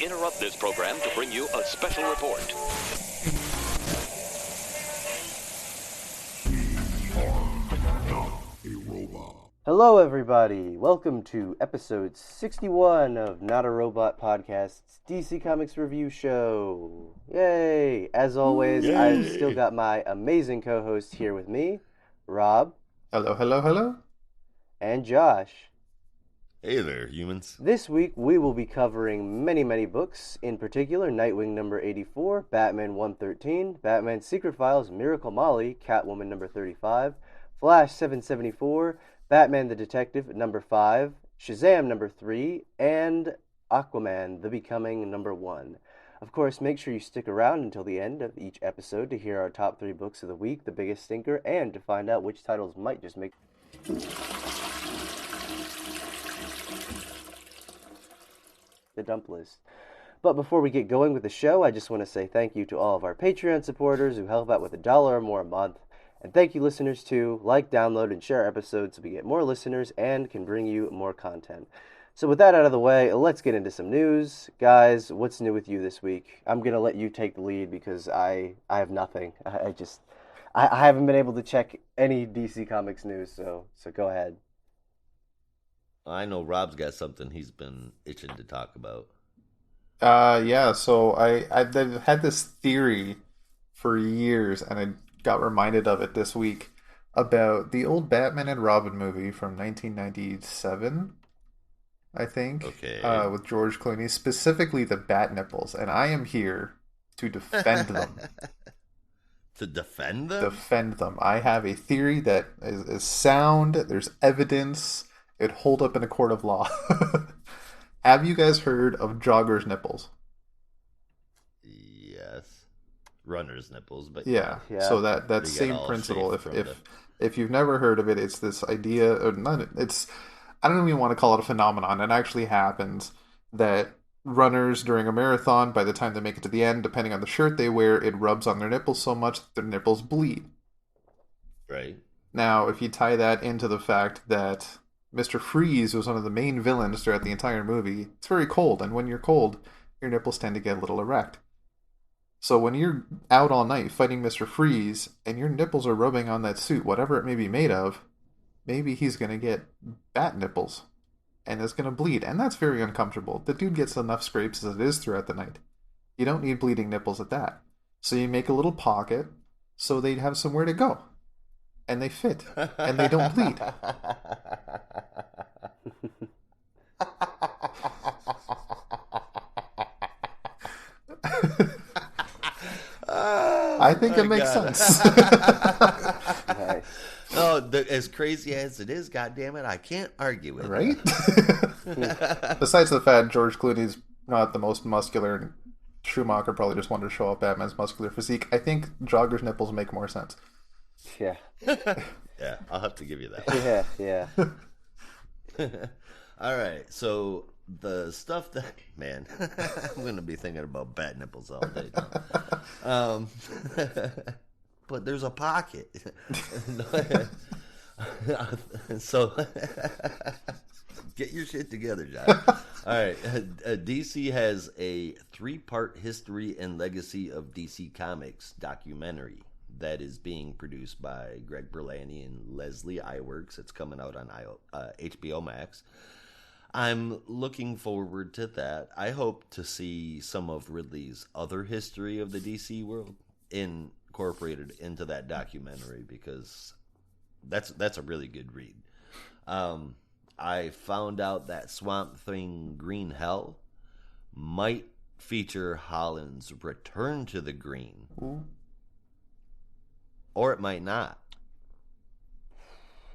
interrupt this program to bring you a special report. Hello, everybody. Welcome to episode 61 of Not a Robot Podcast's DC Comics review show. Yay! As always, Yay. I've still got my amazing co-host here with me, Rob. Hello, hello, hello. And Josh. Hey there, humans. This week, we will be covering many books, in particular, Nightwing number 84, Batman 113, Batman Secret Files, Miracle Molly, Catwoman number 35, Flash 774, Batman the Detective number 5, Shazam number 3, and Aquaman the Becoming number 1. Of course, make sure you stick around until the end of each episode to hear our top 3 books of the week, the biggest stinker, and to find out which titles might just make the dump list. But before we get going with the show, I just want to say thank you to all of our Patreon supporters who help out with $1 or more a month. And thank you, listeners, too. Like, download, and share episodes so we get more listeners and can bring you more content. So with that out of the way, let's get into some news. Guys, what's new with you this week? I'm going to let you take the lead because I have nothing. I haven't been able to check any DC Comics news, so go ahead. I know Rob's got something he's been itching to talk about. So I've had this theory for years, and I got reminded of it this week about the old Batman and Robin movie from 1997, I think. Okay. With George Clooney, specifically the bat nipples, and I am here to defend them. To defend them? Defend them. I have a theory that is sound. There's evidence. It'd hold up in a court of law. Have you guys heard of joggers' nipples? Yes. Runner's nipples, but yeah. So that same principle. If you've never heard of it, it's this idea, or not. I don't even want to call it a phenomenon. It actually happens that runners during a marathon, by the time they make it to the end, depending on the shirt they wear, it rubs on their nipples so much that their nipples bleed. Right. Now, if you tie that into the fact that Mr. Freeze was one of the main villains throughout the entire movie, it's very cold, and when you're cold, your nipples tend to get a little erect. So when you're out all night fighting Mr. Freeze, and your nipples are rubbing on that suit, whatever it may be made of, maybe he's going to get bat nipples, and it's going to bleed, and that's very uncomfortable. The dude gets enough scrapes as it is throughout the night. You don't need bleeding nipples at that. So you make a little pocket, so they'd have somewhere to go. And they fit, and they don't bleed. I think it makes sense. Nice. Oh, as crazy as it is, goddammit, I can't argue with it. Right? Besides the fact George Clooney's not the most muscular, and Schumacher probably just wanted to show off Batman's muscular physique, I think joggers' nipples make more sense. Yeah. Yeah, I'll have to give you that. Yeah. All right, so the stuff that, man, I'm going to be thinking about bat nipples all day now. But there's a pocket. So get your shit together, John. All right, DC has a 3-part history and legacy of DC Comics documentary that is being produced by Greg Berlanti and Leslie Iwerks. It's coming out on HBO Max. I'm looking forward to that. I hope to see some of Ridley's other history of the DC world incorporated into that documentary, because that's a really good read. I found out that Swamp Thing Green Hell might feature Holland's return to the Green. Ooh. Or it might not.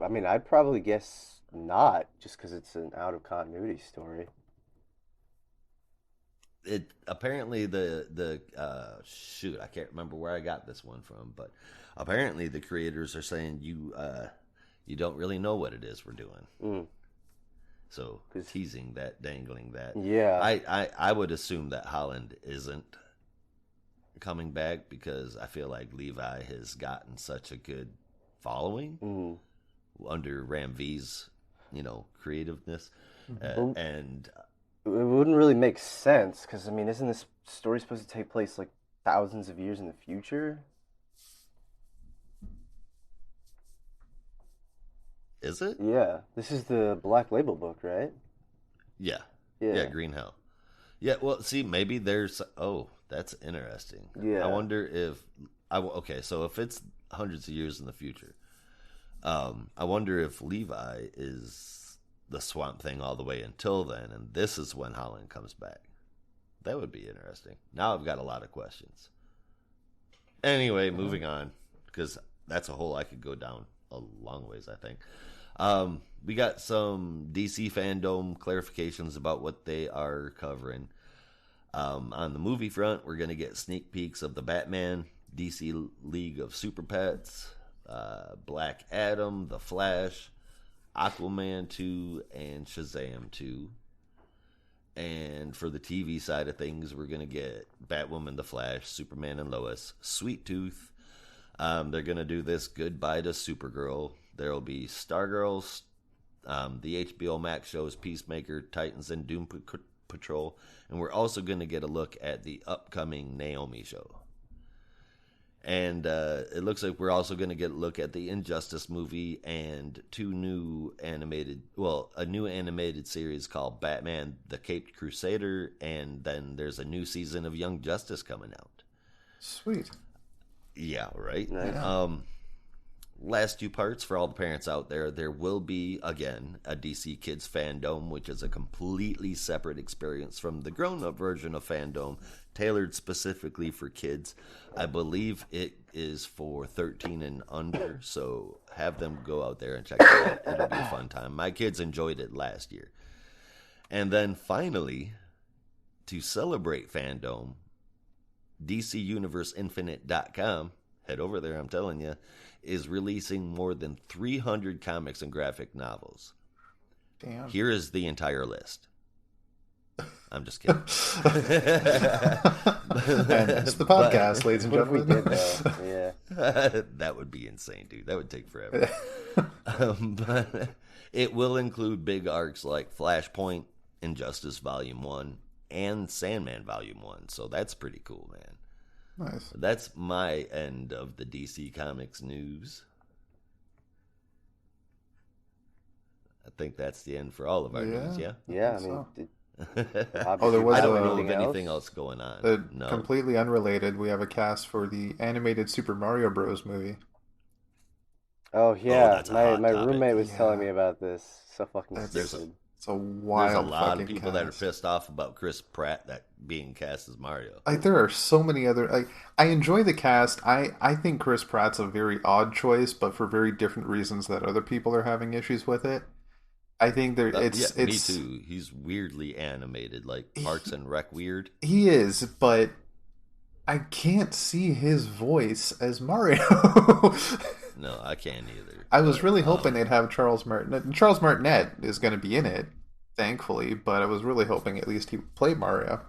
I mean, I'd probably guess not, just because it's an out-of-continuity story. It apparently the shoot, I can't remember where I got this one from, but apparently the creators are saying you don't really know what it is we're doing. So teasing that, dangling that. Yeah. I would assume that Holland isn't coming back, because I feel like Levi has gotten such a good following under Ram V's, creativeness. And it wouldn't really make sense because I mean, isn't this story supposed to take place like thousands of years in the future? Is it? Yeah, this is the Black Label book, right? Yeah. Yeah. Yeah, Green Hell. Yeah, well, see, maybe there's. Oh, that's interesting. Yeah. I wonder if. Okay, so if it's hundreds of years in the future, I wonder if Levi is the Swamp Thing all the way until then, and this is when Holland comes back. That would be interesting. Now I've got a lot of questions. Anyway, moving on, because that's a hole I could go down a long ways, I think. We got some DC fandom clarifications about what they are covering. On the movie front, we're going to get sneak peeks of the Batman, DC League of Super Pets, Black Adam, The Flash, Aquaman 2, and Shazam 2. And for the TV side of things, we're going to get Batwoman, The Flash, Superman and Lois, Sweet Tooth. They're going to do this Goodbye to Supergirl. There will be Stargirl, the HBO Max shows Peacemaker, Titans, and Doom Patrol. And we're also going to get a look at the upcoming Naomi show. And it looks like we're also going to get a look at the Injustice movie and a new animated series called Batman, the Caped Crusader. And then there's a new season of Young Justice coming out. Sweet. Yeah, right? Nice. Last two parts for all the parents out there. There will be, again, a DC Kids fandom, which is a completely separate experience from the grown-up version of fandom, tailored specifically for kids. I believe it is for 13 and under, so have them go out there and check it out. It'll be a fun time. My kids enjoyed it last year. And then finally, to celebrate fandom, DCUniverseInfinite.com, head over there, I'm telling you, is releasing more than 300 comics and graphic novels. Damn. Here is the entire list. I'm just kidding. And that's the podcast, ladies and What if we gentlemen. did though? Yeah. That would be insane, dude. That would take forever. But it will include big arcs like Flashpoint, Injustice Volume 1, and Sandman Volume 1. So that's pretty cool, man. Nice. That's my end of the DC Comics news. I think that's the end for all of our news, yeah? Yeah, I think mean, so. there was I don't a- know of anything else going on. No. Completely unrelated, we have a cast for the animated Super Mario Bros. Movie. Oh yeah, that's a hot my topic. roommate was Yeah. telling me about this. So fucking That's- stupid. It's a wild There's a lot of fucking people that are cast. pissed off about Chris Pratt that being cast as Mario. Like, there are so many other... Like, I enjoy the cast. I think Chris Pratt's a very odd choice, but for very different reasons that other people are having issues with it. I think it's Me too. He's weirdly animated, like Parks and Rec weird. He is, but I can't see his voice as Mario. No, I can't either. I was really hoping they'd have Charles Martinet. Charles Martinet is going to be in it, thankfully, but I was really hoping at least he would play Mario.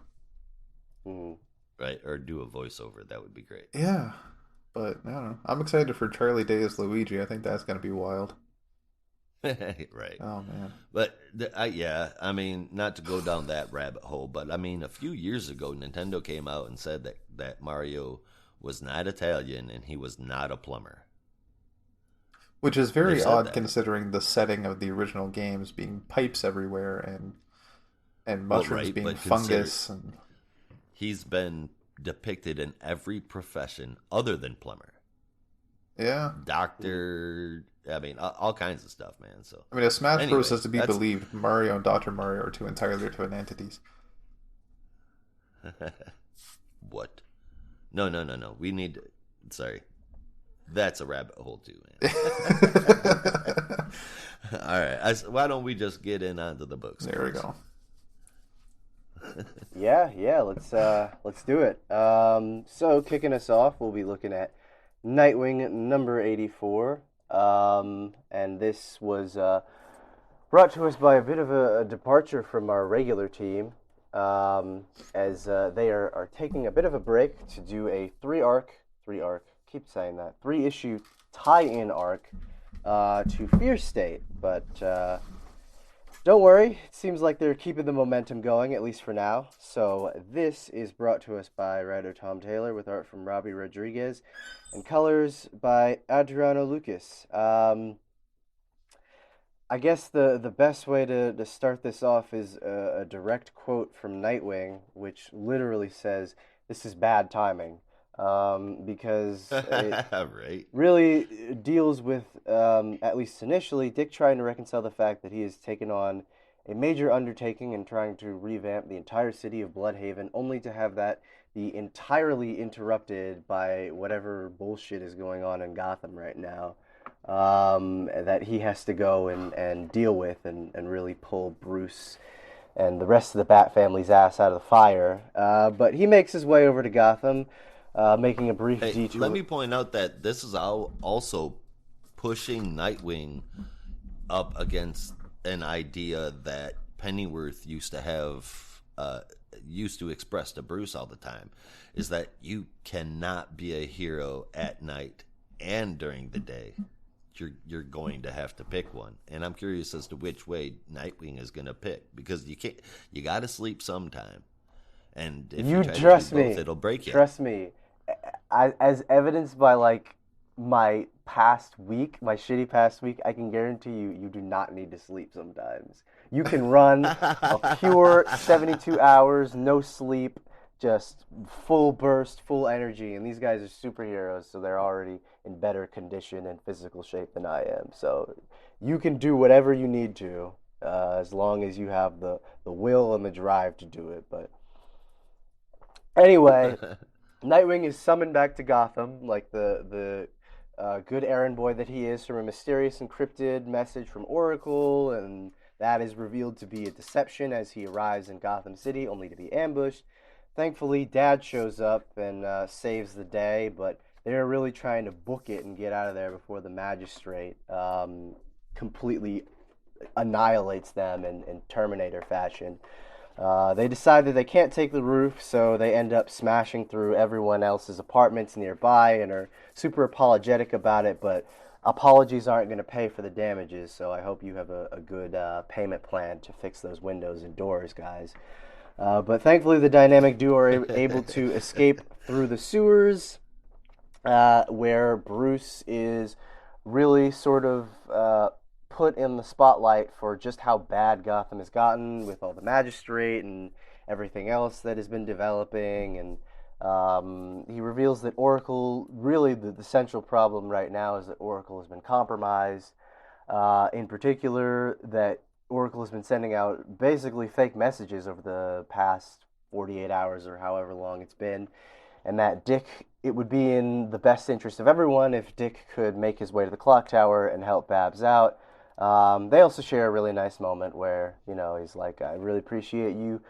Mm. Right, or do a voiceover. That would be great. Yeah, but I don't know. I'm excited for Charlie Day as Luigi. I think that's going to be wild. Right. Oh, man. But, I mean, not to go down that rabbit hole, but, I mean, a few years ago, Nintendo came out and said that Mario was not Italian and he was not a plumber. Which is very They've said odd that. considering the setting of the original games being pipes everywhere and mushrooms right, being but fungus. And He's been depicted in every profession other than plumber. yeah. Doctor, I mean, all kinds of stuff, man. So I mean, if Smash Anyway, Bros. Is to be that's- believed, Mario and Dr. Mario are two entirely different entities. What? No. We need. Sorry, that's a rabbit hole too, man. All right, why don't we just get in onto the books? There we first? go. Yeah, let's do it. So kicking us off, we'll be looking at Nightwing number 84. And this was brought to us by a bit of a departure from our regular team, as they are taking a bit of a break to do a keep saying that, 3-issue tie-in arc to Fear State. But Don't worry, it seems like they're keeping the momentum going, at least for now. So this is brought to us by writer Tom Taylor with art from Robbie Rodriguez and colors by Adriano Lucas. I guess the best way to start this off is a direct quote from Nightwing, which literally says, "This is bad timing," because it Right. really deals with, at least initially, Dick trying to reconcile the fact that he has taken on a major undertaking and trying to revamp the entire city of Bloodhaven, only to have that be entirely interrupted by whatever bullshit is going on in Gotham right now. That he has to go and deal with and really pull Bruce and the rest of the Bat family's ass out of the fire. But he makes his way over to Gotham, making a brief Hey, detour. let me point out that this is also pushing Nightwing up against an idea that Pennyworth used to express to Bruce all the time, is that you cannot be a hero at night and during the day. You're going to have to pick one, and I'm curious as to which way Nightwing is going to pick, because you got to sleep sometime, and if you try trust to do me, both, it'll break you. Trust me, as evidenced by like my past week, my shitty past week, I can guarantee you do not need to sleep sometimes. You can run a pure 72 hours, no sleep, just full burst, full energy. And these guys are superheroes, so they're already in better condition and physical shape than I am. So you can do whatever you need to, as long as you have the will and the drive to do it. But anyway, Nightwing is summoned back to Gotham, like the good errand boy that he is, from a mysterious encrypted message from Oracle, and that is revealed to be a deception as he arrives in Gotham City, only to be ambushed. Thankfully, Dad shows up and saves the day, but they're really trying to book it and get out of there before the magistrate completely annihilates them in Terminator fashion. They decide that they can't take the roof, so they end up smashing through everyone else's apartments nearby and are super apologetic about it, but apologies aren't going to pay for the damages, so I hope you have a good payment plan to fix those windows and doors, guys. But thankfully, the dynamic duo are able to escape through the sewers, where Bruce is really sort of put in the spotlight for just how bad Gotham has gotten with all the magistrate and everything else that has been developing. And he reveals that Oracle, really the central problem right now is that Oracle has been compromised. In particular, that Oracle has been sending out basically fake messages over the past 48 hours or however long it's been, and that it would be in the best interest of everyone if Dick could make his way to the clock tower and help Babs out. They also share a really nice moment where, he's like, "I really appreciate you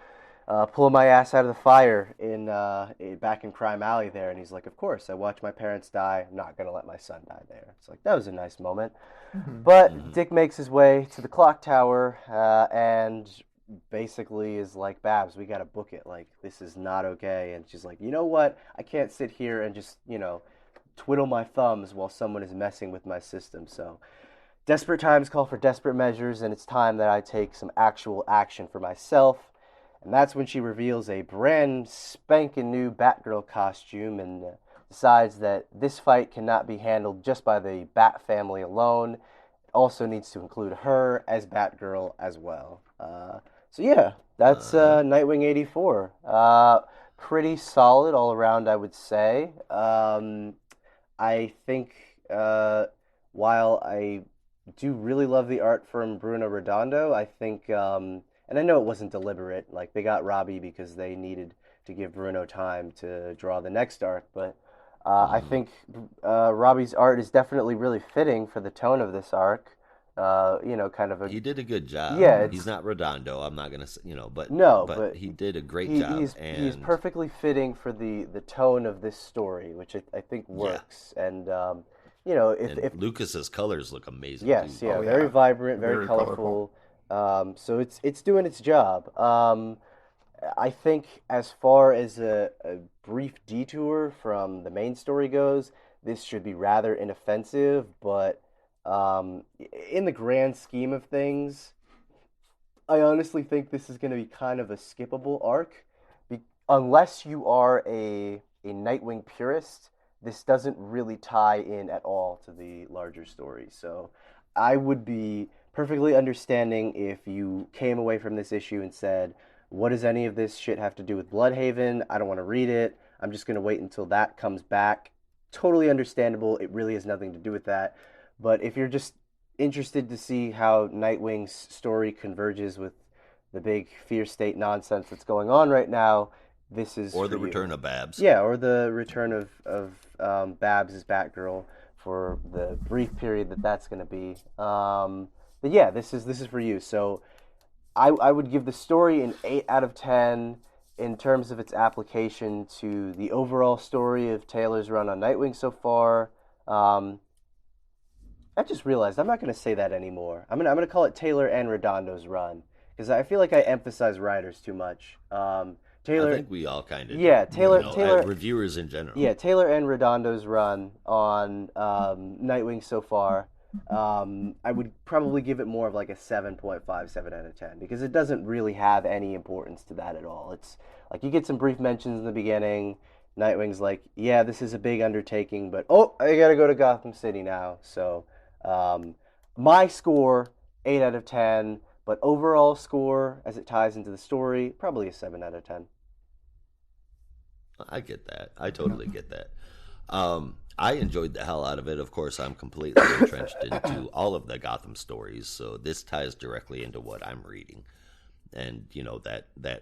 pulling my ass out of the fire back in Crime Alley there." And he's like, "Of course, I watched my parents die. I'm not going to let my son die there." It's like, that was a nice moment. Mm-hmm. But Dick makes his way to the clock tower and basically is like, "Babs, we got to book it. Like, this is not okay." And she's like, "You know what? I can't sit here and just, twiddle my thumbs while someone is messing with my system. So desperate times call for desperate measures, and it's time that I take some actual action for myself." And that's when she reveals a brand spanking new Batgirl costume and decides that this fight cannot be handled just by the Bat family alone. It also needs to include her as Batgirl as well. So yeah, that's Nightwing 84. Pretty solid all around, I would say. I think while I do really love the art from Bruno Redondo, I think, and I know it wasn't deliberate, like they got Robbie because they needed to give Bruno time to draw the next arc, but I think Robbie's art is definitely really fitting for the tone of this arc. Kind of He did a good job. Yeah, He's not Redondo. I'm not gonna say, but no, but he did a great job. He's perfectly fitting for the tone of this story, which I think works. Yeah. And if Lucas's colors look amazing. Yes, too. yeah, very vibrant, very colorful. So it's doing its job. I think as far as a brief detour from the main story goes, this should be rather inoffensive, but in the grand scheme of things, I honestly think this is going to be kind of a skippable arc, unless you are a Nightwing purist. This doesn't really tie in at all to the larger story. So I would be perfectly understanding if you came away from this issue and said, "What does any of this shit have to do with Bloodhaven? I don't want to read it. I'm just going to wait until that comes back." Totally understandable. It really has nothing to do with that. But if you're just interested to see how Nightwing's story converges with the big fear state nonsense that's going on right now, this is Or for the you. return of Babs. Yeah, or the return of Babs as Batgirl for the brief period that's going to be. But yeah, this is for you. So I would give the story an 8 out of 10 in terms of its application to the overall story of Taylor's run on Nightwing so far. I just realized I'm not going to say that anymore. I'm gonna call it Taylor and Redondo's run because I feel like I emphasize writers too much. Taylor, I think we all kind of yeah, do, Taylor, as reviewers in general. yeah, Taylor and Redondo's run on Nightwing so far. I would probably give it more of like a 7.57 out of 10 because it doesn't really have any importance to that at all. It's like you get some brief mentions in the beginning. Nightwing's like, yeah, this is a big undertaking, but I gotta go to Gotham City now. So, my score 8 out of 10, but overall score as it ties into the story probably a 7 out of 10. I get that. I totally get that. I enjoyed the hell out of it. Of course, I'm completely entrenched into all of the Gotham stories, so this ties directly into what I'm reading. And, that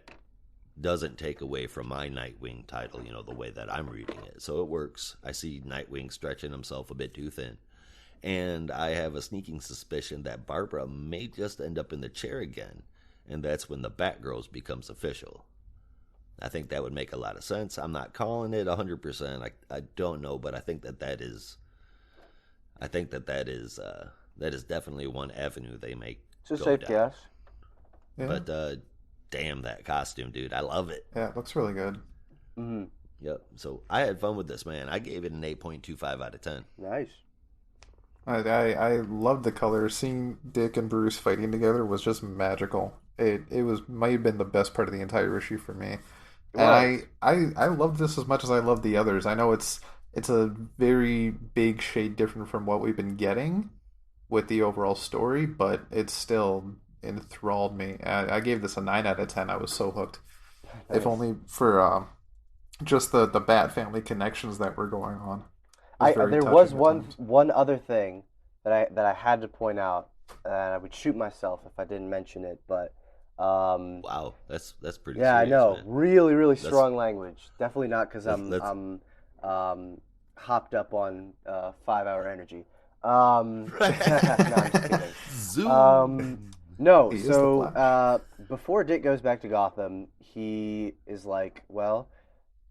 doesn't take away from my Nightwing title, the way that I'm reading it. So it works. I see Nightwing stretching himself a bit too thin. And I have a sneaking suspicion that Barbara may just end up in the chair again, and that's when the Batgirls becomes official. I think that would make a lot of sense. I'm not calling it 100%. I don't know, but I think that is definitely one avenue they make. It's a safe guess. Yeah. But damn that costume, dude. I love it. Yeah, it looks really good. Mm-hmm. Yep. So I had fun with this, man. I gave it an 8.25 out of 10. Nice. I loved the colors. Seeing Dick and Bruce fighting together was just magical. It might have been the best part of the entire issue for me. And I loved this as much as I loved the others. I know it's a very big shade different from what we've been getting with the overall story, but it still enthralled me. I gave this a 9 out of 10. I was so hooked. Nice. If only for just the Bat family connections that were going on. There was one other thing that I had to point out, and I would shoot myself if I didn't mention it, but wow, that's pretty. Yeah, serious, I know. man. Really strong language. Definitely not because I'm hopped up on 5-hour energy. No, I'm just kidding. Zoom. No, so before Dick goes back to Gotham, he is like, well,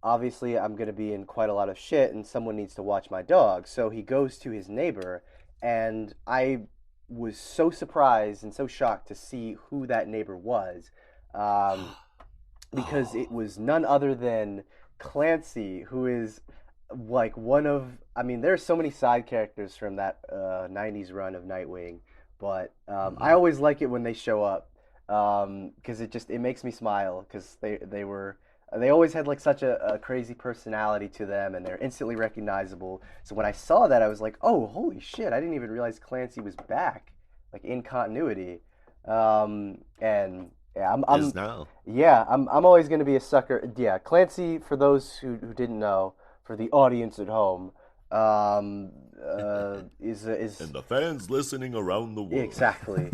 obviously I'm going to be in quite a lot of shit and someone needs to watch my dog. So he goes to his neighbor, and I was so surprised and so shocked to see who that neighbor was, because it was none other than Clancy, who is like there's so many side characters from that 90s run of Nightwing, but I always like it when they show up, because it makes me smile, because they always had like such a crazy personality to them, and they're instantly recognizable. So when I saw that, I was like, oh, holy shit, I didn't even realize Clancy was back, like in continuity. And yeah, Is now. Yeah, I'm always going to be a sucker. Yeah, Clancy, for those who didn't know, for the audience at home, is and the fans listening around the world. Exactly.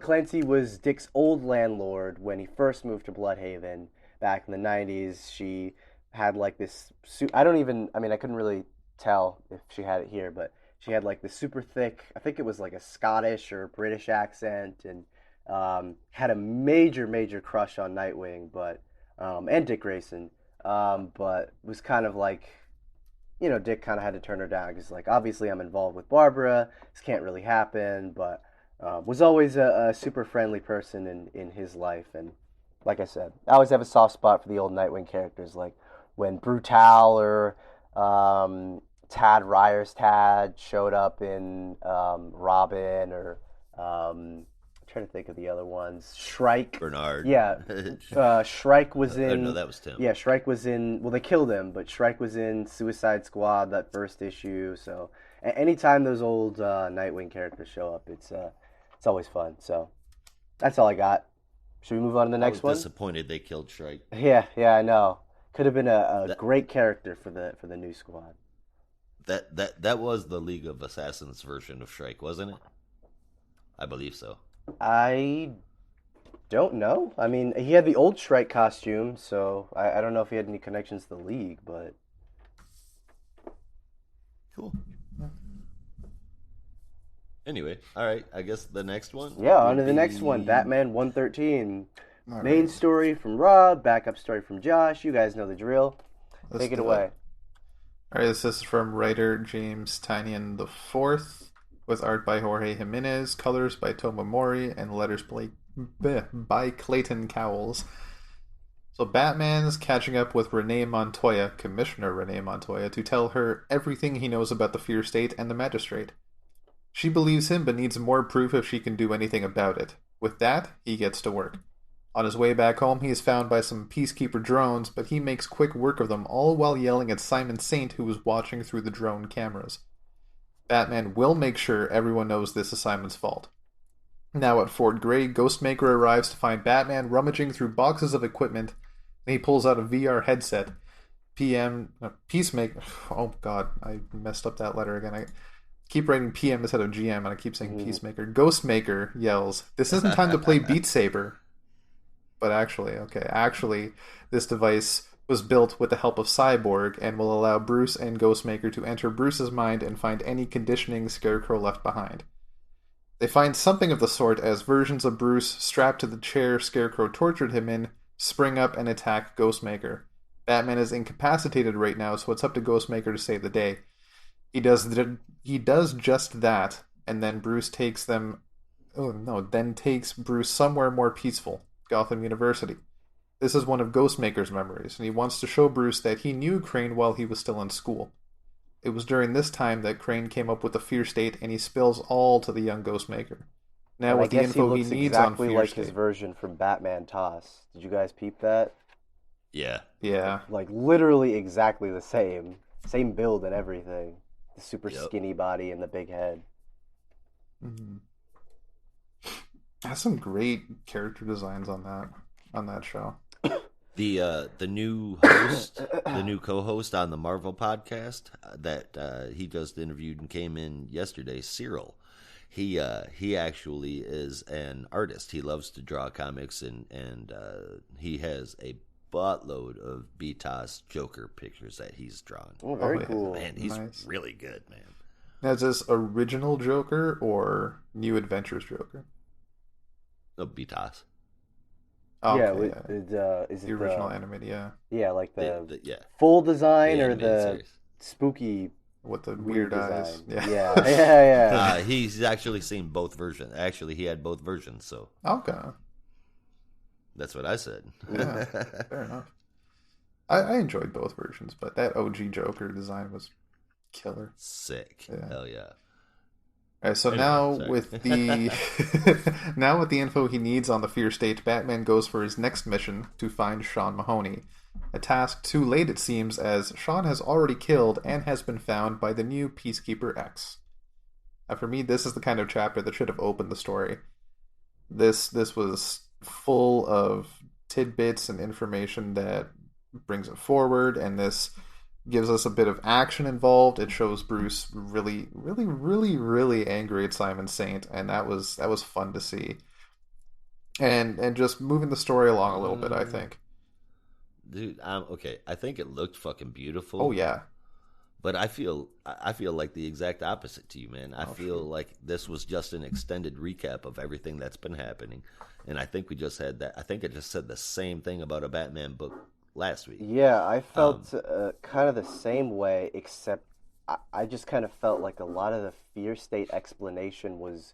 Clancy was Dick's old landlord when he first moved to Bloodhaven back in the 90s. She had like this I couldn't really tell if she had it here, but she had like this super thick, I think it was like a Scottish or British accent, and had a major crush on Nightwing, but and Dick Grayson, but was kind of like, Dick kind of had to turn her down because, like, obviously I'm involved with Barbara. This can't really happen, but was always a super friendly person in his life. And like I said, I always have a soft spot for the old Nightwing characters, like when Brutal or Tad Ryer's Tad showed up in Robin, or trying trying to think of the other ones. Shrike. Bernard. Yeah. Shrike was in... no, that was Tim. Yeah, Shrike was in... Well, they killed him, but Shrike was in Suicide Squad, that first issue. So anytime those old Nightwing characters show up, it's always fun. So that's all I got. Should we move on to the next one? I was disappointed they killed Shrike. Yeah, I know. Could have been a great character for the new squad. That was the League of Assassins version of Shrike, wasn't it? I believe so. I don't know. I mean, he had the old Shrike costume, so I don't know if he had any connections to the League, but... Cool. Anyway, all right, I guess the next one? Yeah, on to the next one. Batman 113. All Main right. story from Rob, backup story from Josh. You guys know the drill. Let's Take it do away. All right, this is from writer James Tynion IV, with art by Jorge Jimenez, colors by Toma Mori, and letters by Clayton Cowles. So Batman's catching up with Renee Montoya, Commissioner Renee Montoya, to tell her everything he knows about the Fear State and the Magistrate. She believes him, but needs more proof if she can do anything about it. With that, he gets to work. On his way back home, he is found by some Peacekeeper drones, but he makes quick work of them, all while yelling at Simon Saint, who was watching through the drone cameras. Batman will make sure everyone knows this is Simon's fault. Now at Fort Gray, Ghostmaker arrives to find Batman rummaging through boxes of equipment, and he pulls out a VR headset. Peacemaker... Oh god, I messed up that letter again. I keep writing PM instead of GM, and I keep saying Peacemaker. Ghostmaker yells, "This isn't time to play Beat Saber." But actually, this device was built with the help of Cyborg and will allow Bruce and Ghostmaker to enter Bruce's mind and find any conditioning Scarecrow left behind. They find something of the sort as versions of Bruce strapped to the chair Scarecrow tortured him in spring up and attack Ghostmaker. Batman is incapacitated right now, so it's up to Ghostmaker to save the day. He does just that, and then Bruce takes Bruce somewhere more peaceful, Gotham University. This is one of Ghostmaker's memories, and he wants to show Bruce that he knew Crane while he was still in school. It was during this time that Crane came up with the Fear State, and he spills all to the young Ghostmaker. Now, with the info he needs on Fear like State. his version from Batman Toss. Did you guys peep that? Yeah. Like literally exactly the same build and everything. The super skinny body and the big head. Mm-hmm. Has some great character designs on that show. The new host, the new co-host on the Marvel podcast that he just interviewed and came in yesterday, Cyril. He actually is an artist. He loves to draw comics and he has a buttload of BTOS Joker pictures that he's drawn. Oh, very cool. Man, he's nice. really good, man. Now, is this original Joker or New Adventures Joker? No, BTOS. Oh, yeah, okay, is it the original animated, yeah. Yeah, like the yeah. full design The or animated the series. spooky With the weird eyes. design. Yeah. Yeah. He's actually seen both versions. Actually, he had both versions, so Okay. that's what I said. Yeah, fair enough. I enjoyed both versions, but that OG Joker design was killer. Sick. Yeah. Hell yeah. All right, so Anyway, now sorry. with the info he needs on the Fear State, Batman goes for his next mission to find Sean Mahoney. A task too late, it seems, as Sean has already killed and has been found by the new Peacekeeper X. Now, for me, this is the kind of chapter that should have opened the story. This was full of tidbits and information that brings it forward, and this gives us a bit of action involved. It shows Bruce really, really, really, really angry at Simon Saint, and that was fun to see. And just moving the story along a little bit, I think. Dude, okay. I think it looked fucking beautiful. Oh yeah. But I feel like the exact opposite to you, man. I feel like this was just an extended recap of everything that's been happening. And I think we just had that. I think I just said the same thing about a Batman book last week. Yeah, I felt kind of the same way, except I just kind of felt like a lot of the Fear State explanation was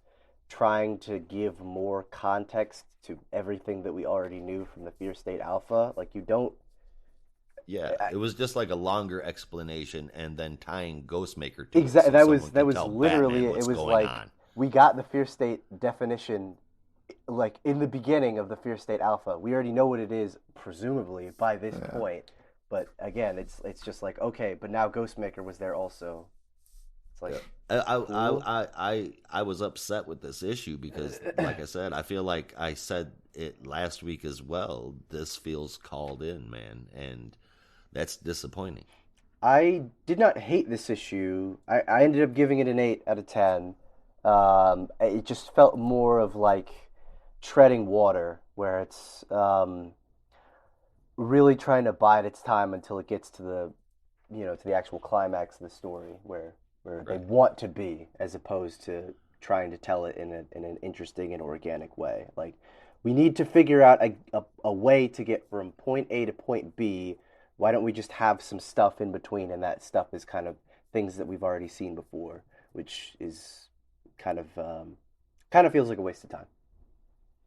trying to give more context to everything that we already knew from the Fear State Alpha. Like, you don't... Yeah, it was just like a longer explanation and then tying Ghostmaker to exactly. it so that was someone could tell literally Batman it what's was going like on. we got the Fear State definition like in the beginning of the Fear State Alpha. We already know what it is, presumably by this point. But again, it's just like, okay, but now Ghostmaker was there also. It's like, cool. I was upset with this issue because, like I said, I feel like I said it last week as well. This feels called in, man, and that's disappointing. I did not hate this issue. I ended up giving it an 8 out of 10. It just felt more of like treading water, where it's really trying to bide its time until it gets to the actual climax of the story, where they want to be, as opposed to trying to tell it in an interesting and organic way. Like, we need to figure out a way to get from point A to point B. Why don't we just have some stuff in between? And that stuff is kind of things that we've already seen before, which is kind of feels like a waste of time.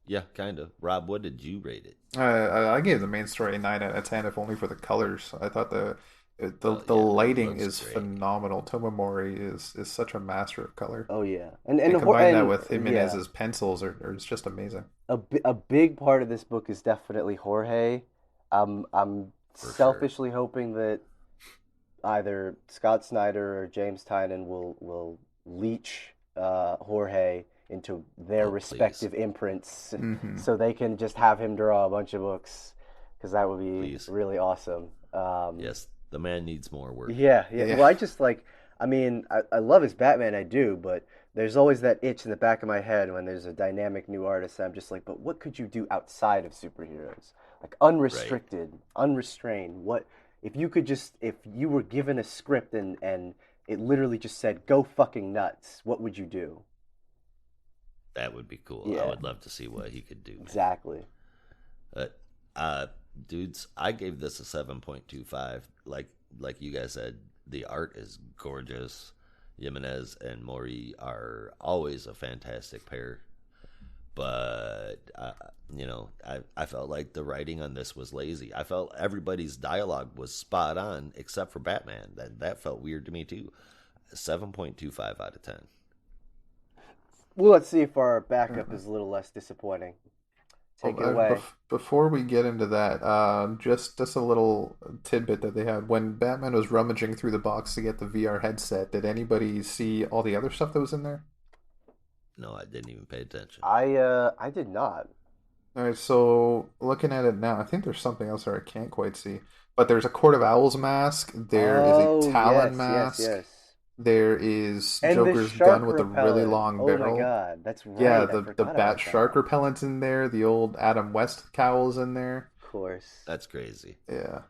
Yeah, kind of. Rob, what did you rate it? I gave the main story a 9 out of 10, if only for the colors. I thought the Yeah, lighting looks is great. phenomenal. Tomomori is such a master of color. Oh yeah, And combine that with Jimenez's pencils are it's just amazing. a big part of this book is definitely Jorge. I'm For sure. selfishly hoping that either Scott Snyder or James Tynion will leech Jorge into their Oh, respective please. imprints, Hmm. so they can just have him draw a bunch of books, because that would be Please. really awesome. Yes, the man needs more work. Yeah. Yeah. Well, I just like, I mean, I love his Batman, I do, but there's always that itch in the back of my head when there's a dynamic new artist. I'm just like, but what could you do outside of superheroes? Like Right. unrestricted, unrestrained. What if you could just, if you were given a script and it literally just said, go fucking nuts, what would you do? That would be cool. I Yeah, would love to see what he could do, man. exactly. But uh dudes, I gave this a 7.25. Like you guys said, the art is gorgeous. Jimenez and Mori are always a fantastic pair. But I felt like the writing on this was lazy. I felt everybody's dialogue was spot on except for Batman. That felt weird to me too. 7.25 out of 10. Well, let's see if our backup is a little less disappointing. Well, Take it away. before we get into that, just a little tidbit that they had when Batman was rummaging through the box to get the VR headset. Did anybody see all the other stuff that was in there? No, I didn't even pay attention. I did not. All right, so looking at it now, I think there's something else there I can't quite see. But there's a Court of Owls mask. There is a Oh, Talon yes, mask. yes. There is And the Joker's shark gun with a really repellent. long Oh my barrel. God, that's Yeah, right. I the forgot bat about shark that. repellent's in there. The old Adam West cowl's in there. Of course. That's crazy. Yeah,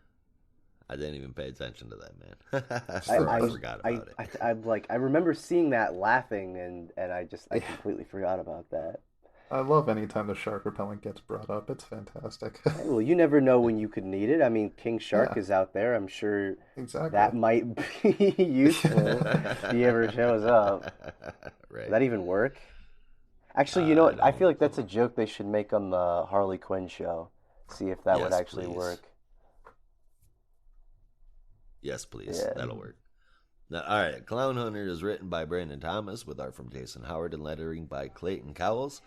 I didn't even pay attention to that, man. I, So, I I, forgot I, about it. I'm like, I remember seeing that laughing, and I completely forgot about that. I love anytime the shark repellent gets brought up. It's fantastic. Hey, well, you never know when you could need it. I mean, King Shark Yeah, is out there. I'm sure exactly. that might be useful if he ever shows up. Does Right. that even work? Actually, you know I what? I feel don't. like that's a joke they should make on the Harley Quinn show. See if that would Yes, actually please. work. Yes, please. Yeah. That'll work. Now, all right. Clown Hunter is written by Brandon Thomas with art from Jason Howard and lettering by Clayton Cowles.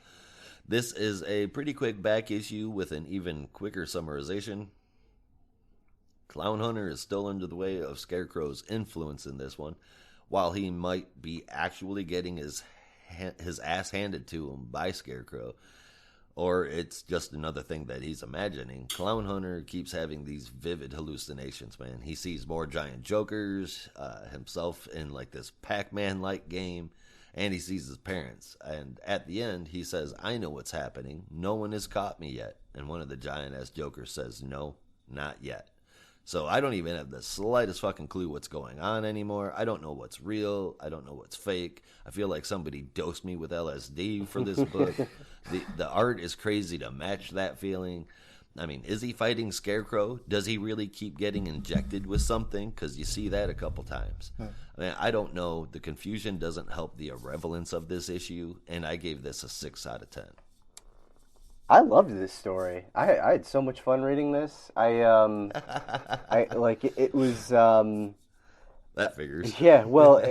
This is a pretty quick back issue with an even quicker summarization. Clown Hunter is still under the way of Scarecrow's influence in this one, while he might be actually getting his ass handed to him by Scarecrow, or it's just another thing that he's imagining. Clown Hunter keeps having these vivid hallucinations, man. He sees more giant jokers, himself in like this Pac-Man like game, and he sees his parents. And at the end, he says, I know what's happening. No one has caught me yet. And one of the giant-ass jokers says, no, not yet. So I don't even have the slightest fucking clue what's going on anymore. I don't know what's real. I don't know what's fake. I feel like somebody dosed me with LSD for this book. The art is crazy to match that feeling. I mean, is he fighting Scarecrow? Does he really keep getting injected with something? Because you see that a couple times. I mean, I don't know. The confusion doesn't help the irrelevance of this issue, and I gave this a 6 out of 10. I loved this story. I had so much fun reading this. I like it was That figures. yeah. Well,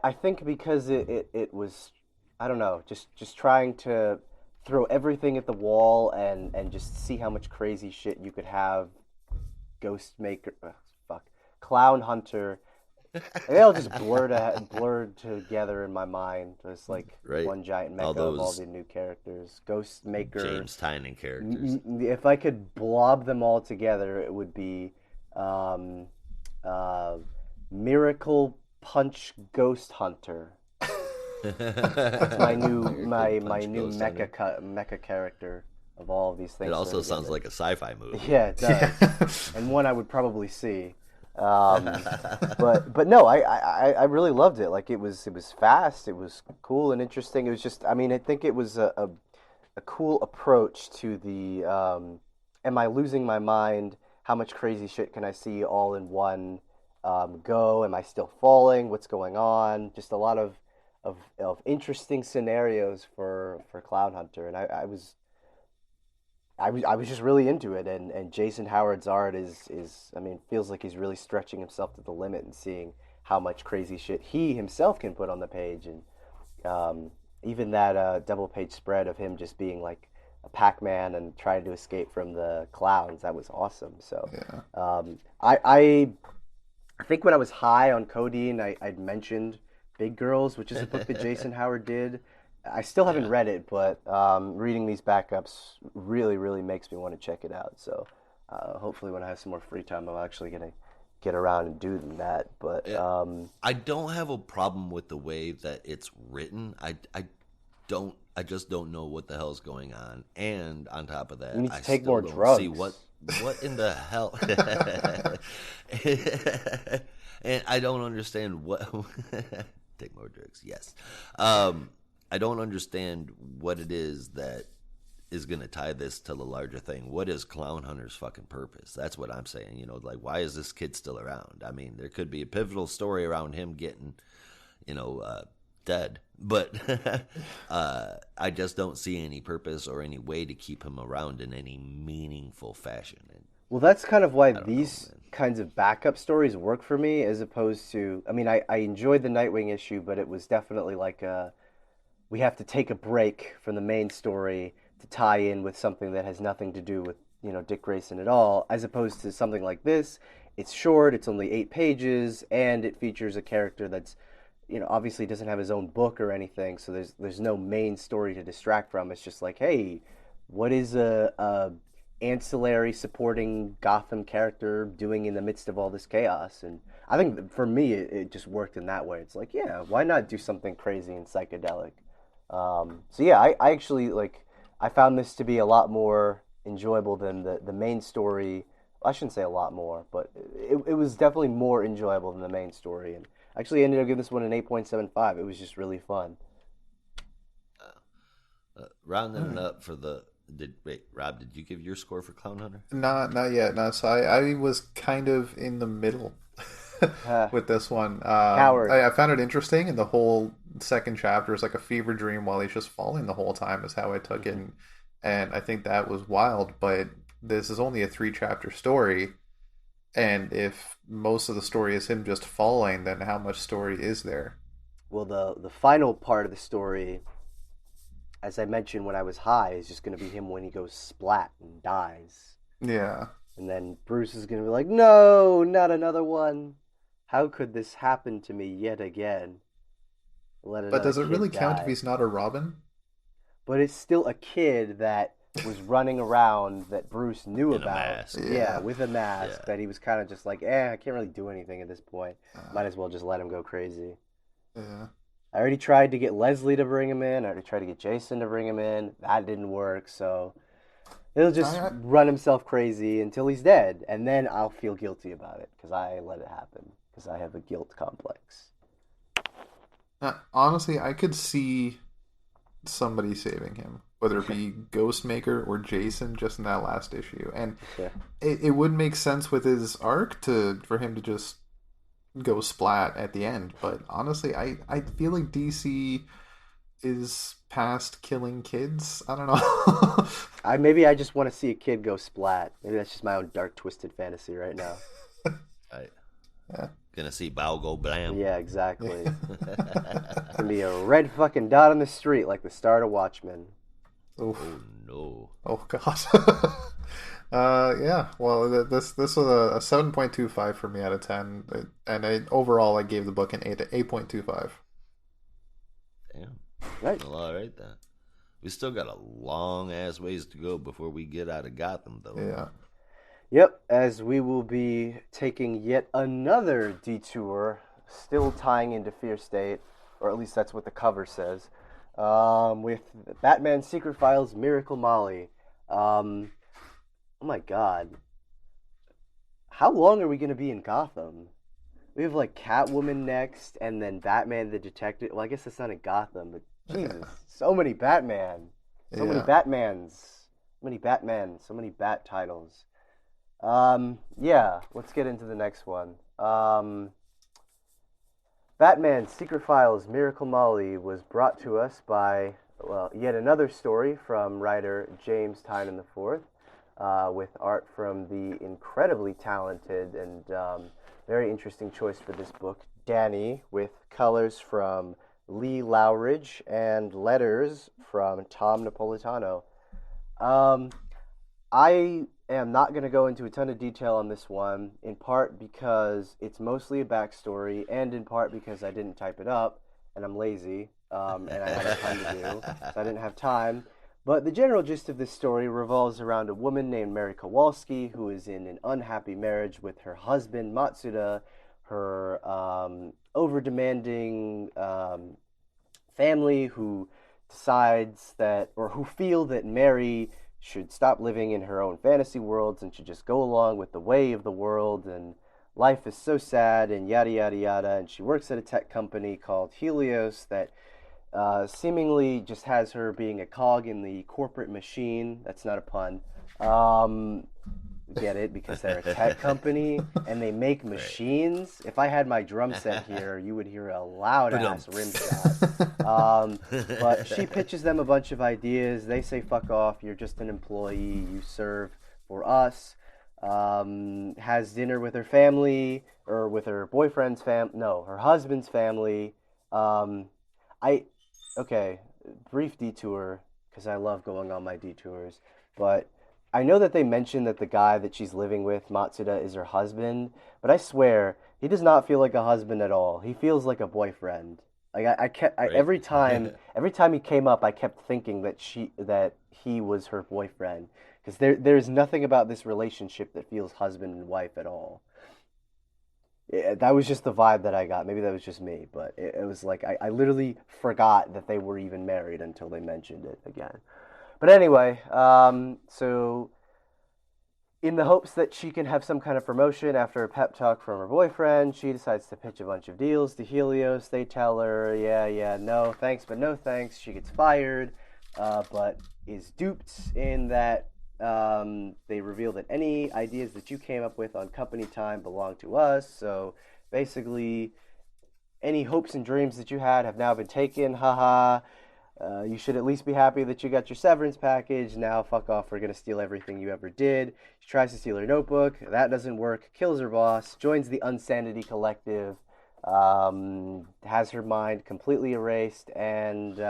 I think because it was, I don't know, just trying to throw everything at the wall and just see how much crazy shit you could have. Ghost Maker, fuck, Clown Hunter. They all just blurred together in my mind. It's like Right. one giant All mecha of all those the new characters. Ghost Maker. James Tynion characters. If I could blob them all together, it would be um, uh, Miracle Punch Ghost Hunter. That's my new mecha character of all of these things. It also sounds like a sci-fi movie. Yeah, it does, and one I would probably see. But no, I really loved it. Like it was fast, it was cool and interesting. It was just, I mean, I think it was a cool approach to the am I losing my mind? How much crazy shit can I see all in one go? Am I still falling? What's going on? Just a lot of interesting scenarios for Clown Hunter, and I was just really into it, and Jason Howard's art is I mean, feels like he's really stretching himself to the limit and seeing how much crazy shit he himself can put on the page, and even that double page spread of him just being like a Pac-Man and trying to escape from the clowns, that was awesome. So Yeah. I think when I was high on codeine, I'd mentioned Big Girls, which is a book that Jason Howard did. I still haven't read it, but reading these backups really makes me want to check it out. So hopefully when I have some more free time, I'm actually going to get around and do that. But I don't have a problem with the way that it's written. I just don't know what the hell's going on. And on top of that, you need to I take still more don't drugs. see what in the hell. And I don't understand what take more drugs. Yes. I don't understand what it is that is going to tie this to the larger thing. What is Clown Hunter's fucking purpose? That's what I'm saying. You know, like, why is this kid still around? I mean, there could be a pivotal story around him getting, dead. But I just don't see any purpose or any way to keep him around in any meaningful fashion. And well, that's kind of why these kinds of backup stories work for me, as opposed to, I mean, I enjoyed the Nightwing issue, but it was definitely like we have to take a break from the main story to tie in with something that has nothing to do with, Dick Grayson at all, as opposed to something like this. It's short, it's only 8 pages, and it features a character that's, obviously doesn't have his own book or anything, so there's no main story to distract from. It's just like, hey, what is a ancillary supporting Gotham character doing in the midst of all this chaos? And I think for me, it just worked in that way. It's like, yeah, why not do something crazy and psychedelic? So yeah, I actually I found this to be a lot more enjoyable than the main story. I shouldn't say a lot more, but it was definitely more enjoyable than the main story. And I actually ended up giving this one an 8.75. It was just really fun. Rounding it up for the Rob, did you give your score for Clown Hunter? Not yet. No, so I was kind of in the middle with this one. Coward. I found it interesting, and the whole second chapter is like a fever dream while he's just falling the whole time is how I took it. And I think that was wild, but this is only a 3-chapter story, and if most of the story is him just falling, then how much story is there? Well, the final part of the story, as I mentioned when I was high, is just going to be him when he goes splat and dies. Yeah. And then Bruce is going to be like, no, not another one. How could this happen to me yet again? But does it really count if he's not a Robin? But it's still a kid that was running around that Bruce knew In a about. mask. Yeah, with a mask. Yeah. That he was kind of just like, I can't really do anything at this point. Might as well just let him go crazy. Yeah. I already tried to get Leslie to bring him in. I already tried to get Jason to bring him in. That didn't work, so he'll just run himself crazy until he's dead, and then I'll feel guilty about it because I let it happen because I have a guilt complex. Honestly, I could see somebody saving him, whether it be Ghostmaker or Jason, just in that last issue, and it would make sense with his arc for him to just go splat at the end. But honestly, I feel like DC is past killing kids. I don't know. Maybe I just want to see a kid go splat. Maybe that's just my own dark, twisted fantasy right now. Right. Yeah. Gonna see Bow go blam. Yeah, exactly. It's gonna be a red fucking dot on the street like the start of Watchmen. Oof. Oh no. Oh god. Yeah. Well, this was a 7.25 for me out of 10, overall I gave the book an 8.25. Damn. Right. Well, all right then. We still got a long ass ways to go before we get out of Gotham, though. Yeah. Yep, as we will be taking yet another detour, still tying into Fear State, or at least that's what the cover says, with Batman Secret Files Miracle Molly. Oh my god. How long are we going to be in Gotham? We have like Catwoman next, and then Batman the Detective. Well, I guess it's not in Gotham, but Jesus, so many Batman. So many Batmans. So many Batman. So many Bat titles. Yeah, let's get into the next one. Batman Secret Files Miracle Molly was brought to us by, well, yet another story from writer James Tynion IV, with art from the incredibly talented and very interesting choice for this book, Danny, with colors from Lee Lowridge and letters from Tom Napolitano. I am not going to go into a ton of detail on this one, in part because it's mostly a backstory, and in part because I didn't type it up, and I'm lazy, and I had a ton to do, so I didn't have time. But the general gist of this story revolves around a woman named Mary Kowalski, who is in an unhappy marriage with her husband, Matsuda, her over-demanding family who decides that, or who feel that Mary should stop living in her own fantasy worlds and should just go along with the way of the world, and life is so sad and yada yada yada. And she works at a tech company called Helios that seemingly just has her being a cog in the corporate machine. That's not a pun. Get it? Because they're a tech company and they make machines. If I had my drum set here, you would hear a loud ass rim shot. But she pitches them a bunch of ideas. They say, fuck off, you're just an employee, you serve for us. Has dinner with her family, or with her boyfriend's her husband's family. Okay, brief detour, because I love going on my detours, but I know that they mentioned that the guy that she's living with, Matsuda, is her husband, but I swear, he does not feel like a husband at all. He feels like a boyfriend. Like Right. every time he came up, I kept thinking that he was her boyfriend, because there's nothing about this relationship that feels husband and wife at all. That was just the vibe that I got. Maybe that was just me, but it was like I literally forgot that they were even married until they mentioned it again. But anyway, so in the hopes that she can have some kind of promotion after a pep talk from her boyfriend, she decides to pitch a bunch of deals to Helios. They tell her, yeah, no thanks, but no thanks. She gets fired, but is duped in that they reveal that any ideas that you came up with on company time belong to us. So basically, any hopes and dreams that you had have now been taken. Haha. You should at least be happy that you got your severance package. Now, fuck off. We're going to steal everything you ever did. She tries to steal her notebook. That doesn't work. Kills her boss. Joins the Unsanity Collective. Has her mind completely erased. And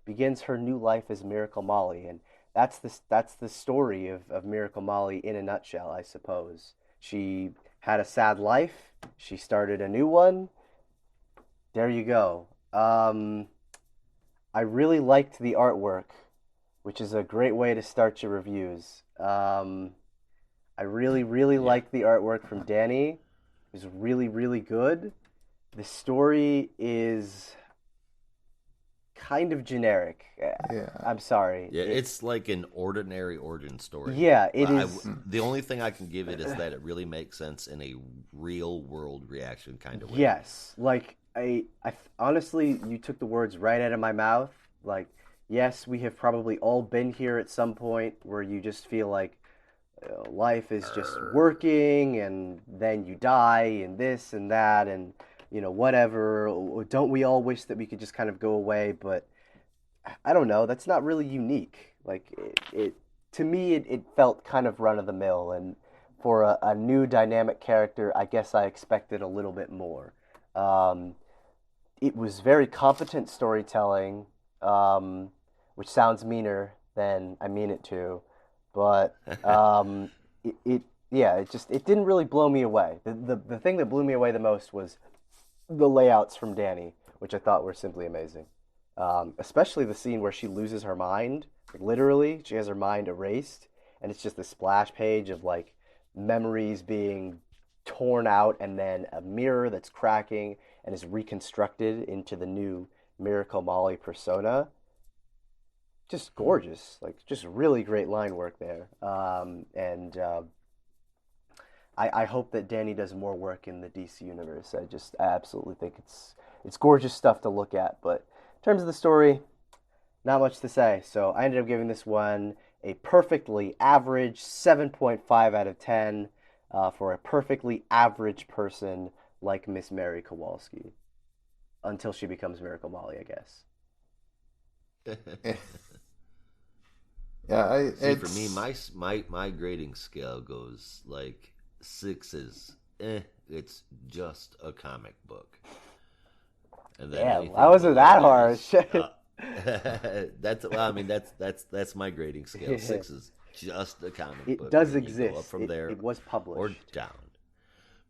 begins her new life as Miracle Molly. And that's the story of Miracle Molly in a nutshell, I suppose. She had a sad life. She started a new one. There you go. I really liked the artwork, which is a great way to start your reviews. I really liked the artwork from Danny. It was really, really good. The story is kind of generic. Yeah. I'm sorry. Yeah, it's like an ordinary origin story. Yeah, it is. The only thing I can give it is that it really makes sense in a real world reaction kind of way. Yes, like I honestly, you took the words right out of my mouth. Like, yes, we have probably all been here at some point where you just feel like life is just working, and then you die, and this and that, and whatever. Don't we all wish that we could just kind of go away? But I don't know. That's not really unique. Like it to me, it felt kind of run of the mill, and for a new dynamic character, I guess I expected a little bit more. Um, it was very competent storytelling, which sounds meaner than I mean it to, but it yeah, it didn't really blow me away. The thing that blew me away the most was the layouts from Danny, which I thought were simply amazing. Especially the scene where she loses her mind, like literally, she has her mind erased, and it's just a splash page of like memories being torn out, and then a mirror that's cracking and is reconstructed into the new Miracle Molly persona. Just gorgeous, like just really great line work there. And I hope that Danny does more work in the DC universe. I absolutely think it's gorgeous stuff to look at. But in terms of the story, not much to say. So I ended up giving this one a perfectly average 7.5 out of 10 for a perfectly average person like Miss Mary Kowalski. Until she becomes Miracle Molly, I guess. Yeah, See, for me, my grading scale goes like 6 is it's just a comic book, and then Damn, anything I wasn't that below harsh. that's well, I mean that's my grading scale. 6 is just a comic book. It does and then you go up exist. from there It was or published. down.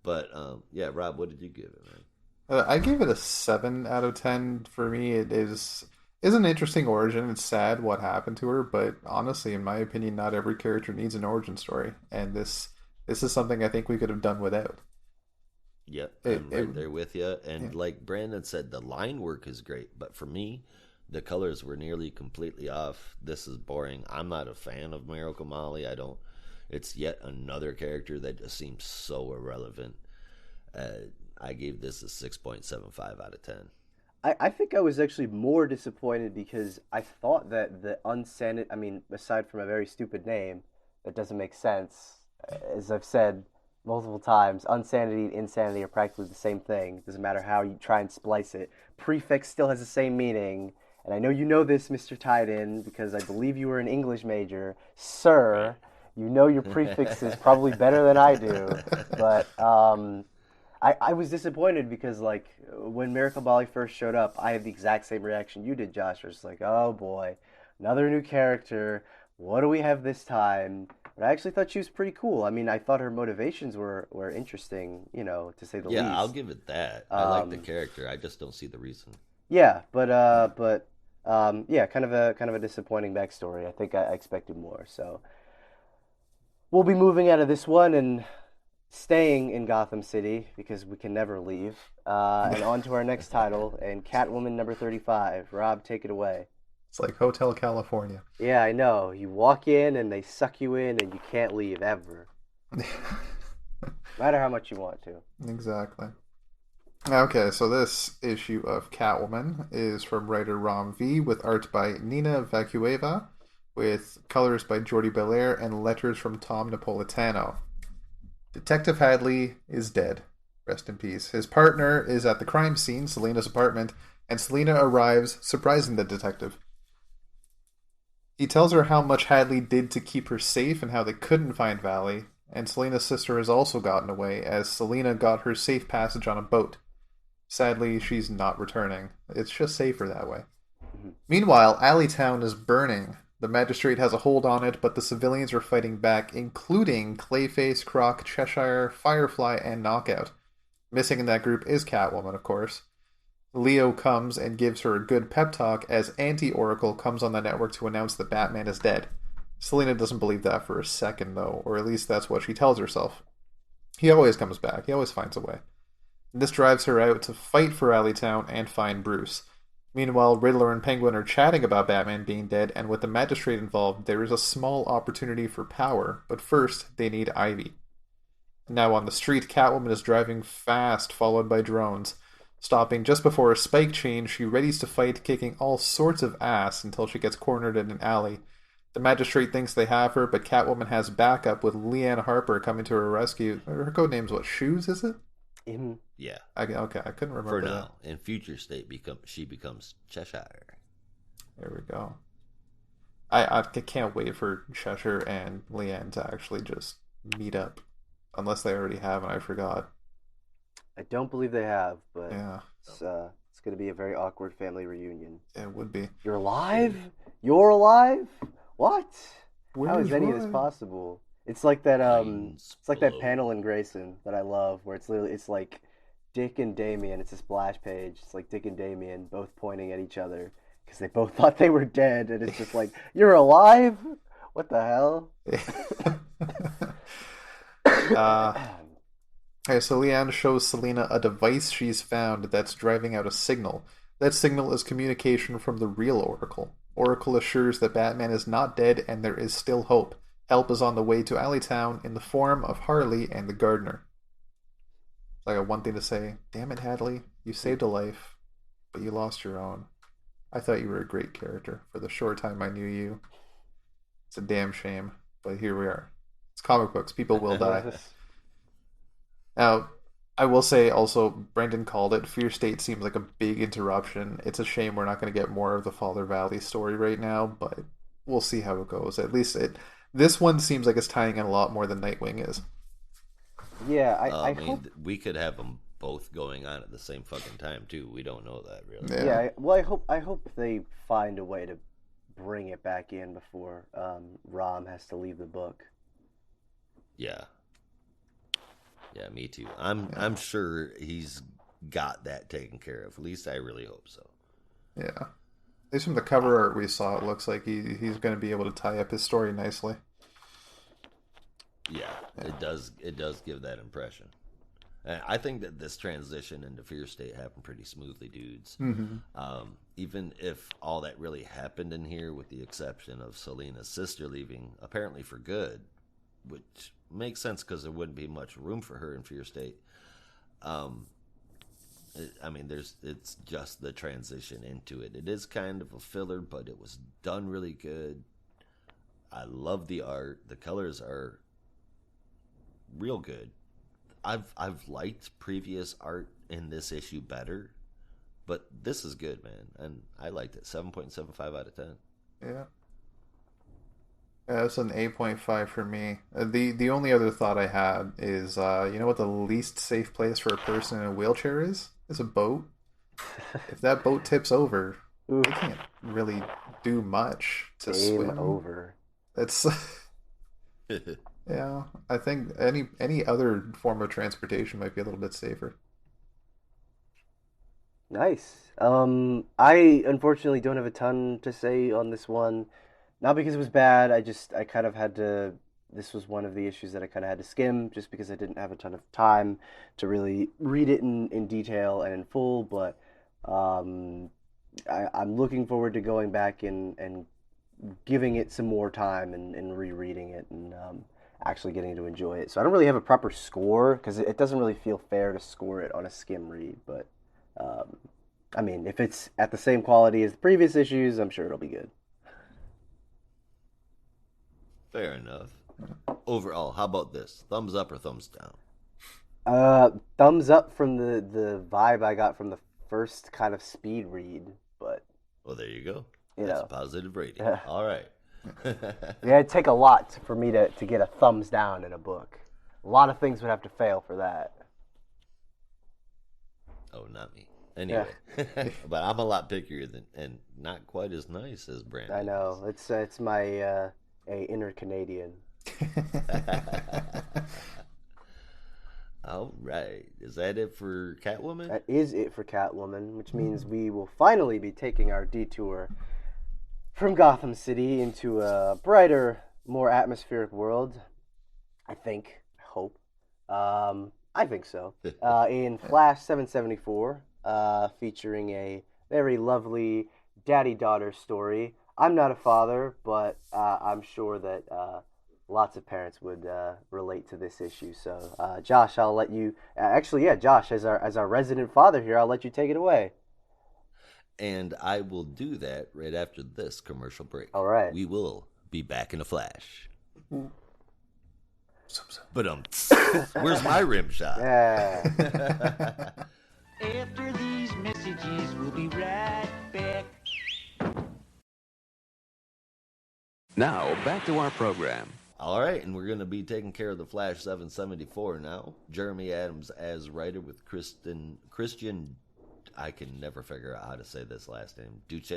But yeah, Rob, what did you give it, man? I gave it a 7 out of 10. For me, it is an interesting origin. It's sad what happened to her, but honestly, in my opinion, not every character needs an origin story, and this is something I think we could have done without. Yep, It, I'm it right there with you. And yeah. like Brandon said, the line work is great, but for me, the colors were nearly completely off. This is boring. I'm not a fan of Miracle Molly. I don't. It's yet another character that just seems so irrelevant. I gave this a 6.75 out of 10. I think I was actually more disappointed because I thought that the unsanity, I mean, aside from a very stupid name that doesn't make sense, as I've said multiple times, unsanity and insanity are practically the same thing. Doesn't matter how you try and splice it. Prefix still has the same meaning. And I know you know this, Mr. Titan, because I believe you were an English major. Right. Sir, you know your prefixes probably better than I do. But I was disappointed because like when Miracle Molly first showed up, I had the exact same reaction you did, Josh. I was like, oh boy, another new character. What do we have this time? But I actually thought she was pretty cool. I mean, I thought her motivations were interesting, to say the Yeah, I'll least. give it that. I like the Um, character. I just don't see the reason. yeah, yeah, kind of a disappointing backstory. I think I expected more. So we'll be moving out of this one and staying in Gotham City because we can never leave. And on to our next title, and Catwoman number 35. Rob, take it away. It's like Hotel California. Yeah, I know. You walk in and they suck you in and you can't leave ever. No matter how much you want to. Exactly. Okay, so this issue of Catwoman is from writer Ram V with art by Nina Vacueva, with colors by Jordi Belair and letters from Tom Napolitano. Detective Hadley is dead. Rest in peace. His partner is at the crime scene, Selina's apartment, and Selina arrives, surprising the detective. He tells her how much Hadley did to keep her safe and how they couldn't find Valley, and Selina's sister has also gotten away, as Selina got her safe passage on a boat. Sadly, she's not returning. It's just safer that way. Meanwhile, Alleytown is burning. The magistrate has a hold on it, but the civilians are fighting back, including Clayface, Croc, Cheshire, Firefly, and Knockout. Missing in that group is Catwoman, of course. Leo comes and gives her a good pep talk as Anti-Oracle comes on the network to announce that Batman is dead. Selina doesn't believe that for a second, though, or at least that's what she tells herself. He always comes back. He always finds a way. This drives her out to fight for Alleytown and find Bruce. Meanwhile, Riddler and Penguin are chatting about Batman being dead, and with the magistrate involved, there is a small opportunity for power, but first, they need Ivy. Now on the street, Catwoman is driving fast, followed by drones. Stopping just before a spike change, she readies to fight, kicking all sorts of ass until she gets cornered in an alley. The magistrate thinks they have her, but Catwoman has backup with Leanne Harper coming to her rescue. Her code name's what, Shoes, is it? Yeah. Okay, I couldn't remember For that. now, in future state, she becomes Cheshire. There we go. I can't wait for Cheshire and Leanne to actually just meet up. Unless they already have and I forgot. I don't believe they have, but Yeah, it's going to be a very awkward family reunion. it would be. You're alive? You're alive? What? How is Where's any of this Ryan? possible? It's like that Minds it's like that blown. panel in Grayson that I love where it's like Dick and Damien, it's a splash page. It's like Dick and Damien both pointing at each other because they both thought they were dead and it's just like, "You're alive? What the hell?" uh, okay, so Leanne shows Selena a device she's found that's driving out a signal. That signal is communication from the real Oracle. Oracle assures that Batman is not dead and there is still hope. Help is on the way to Alleytown in the form of Harley and the gardener. So I got one thing to say. Damn it, Hadley. You saved a life, but you lost your own. I thought you were a great character for the short time I knew you. It's a damn shame, but here we are. It's comic books. People will die. Now, I will say also, Brendan called it. Fear State seems like a big interruption. It's a shame we're not going to get more of the Father Valley story right now, but we'll see how it goes. At least this one seems like it's tying in a lot more than Nightwing is. Yeah, I I mean, hope. we could have them both going on at the same fucking time too. We don't know that really. Yeah. Yeah, well, I hope they find a way to bring it back in before Rom has to leave the book. Yeah, yeah, me too. I'm sure he's got that taken care of. At least I really hope so. Yeah. At least from the cover art we saw, it looks like he's going to be able to tie up his story nicely. Yeah, it does. It does give that impression. And I think that this transition into Fear State happened pretty smoothly, dudes. Even if all that really happened in here, with the exception of Selena's sister leaving, apparently for good, which makes sense because there wouldn't be much room for her in Fear State. I mean, it's just the transition into it. It is kind of a filler, but it was done really good. I love the art. The colors are real good. I've liked previous art in this issue better, but this is good, man, and I liked it. 7.75 out of 10. Yeah. Yeah, it's an 8.5 for me. The only other thought I had is, you know what the least safe place for a person in a wheelchair is? It's a boat. If that boat tips over, Oof, they can't really do much to game swim. over. That's yeah. I think any other form of transportation might be a little bit safer. Nice. I unfortunately don't have a ton to say on this one. Not because it was bad. I kind of had to. This was one of the issues that I kind of had to skim just because I didn't have a ton of time to really read it in detail and in full. But um, I'm looking forward to going back and giving it some more time and rereading it and actually getting to enjoy it. So I don't really have a proper score because it doesn't really feel fair to score it on a skim read. But um, I mean, if it's at the same quality as the previous issues, I'm sure it'll be good. Fair enough. Overall, how about this? Thumbs up or thumbs down? Thumbs up from the vibe I got from the first kind of speed read, but Well, there you go. you That's a know, positive rating. yeah, All right. it'd take a lot for me to get a thumbs down in a book. A lot of things would have to fail for that. Oh, not me. Yeah, Anyway, but I'm a lot pickier than, and not quite as nice as I Brandon know. It's my a inner Canadian. is. All right. Is that it for Catwoman? That is it for Catwoman, which means we will finally be taking our detour from Gotham City into a brighter, more atmospheric world. I think. I hope. I think so. In Flash 774, featuring a very lovely daddy-daughter story. I'm not a father, but I'm sure that lots of parents would relate to this issue. So, Josh, I'll let you. Actually, yeah, Josh, as our resident father here, I'll let you take it away. And I will do that right after this commercial break. All right. We will be back in a flash. Zoom, But where's my rim shot? Yeah. After these messages, we'll be right back. Now, back to our program. All right, and we're going to be taking care of the Flash 774 now. Jeremy Adams as writer with Christian, I can never figure out how to say this last name, Duce,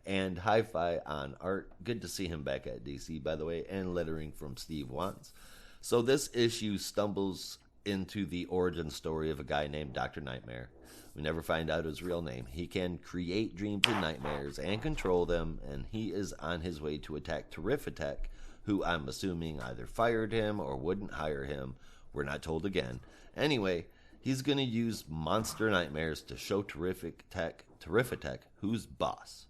and Hi-Fi on art. Good to see him back at DC, by the way, and lettering from Steve Wands. So this issue stumbles into the origin story of a guy named Dr. Nightmare. We never find out his real name. He can create dreams and nightmares and control them, and he is on his way to attack Terrifitek, who I'm assuming either fired him or wouldn't hire him. We're not told again. Anyway, he's going to use monster nightmares to show Terrifitek who's boss.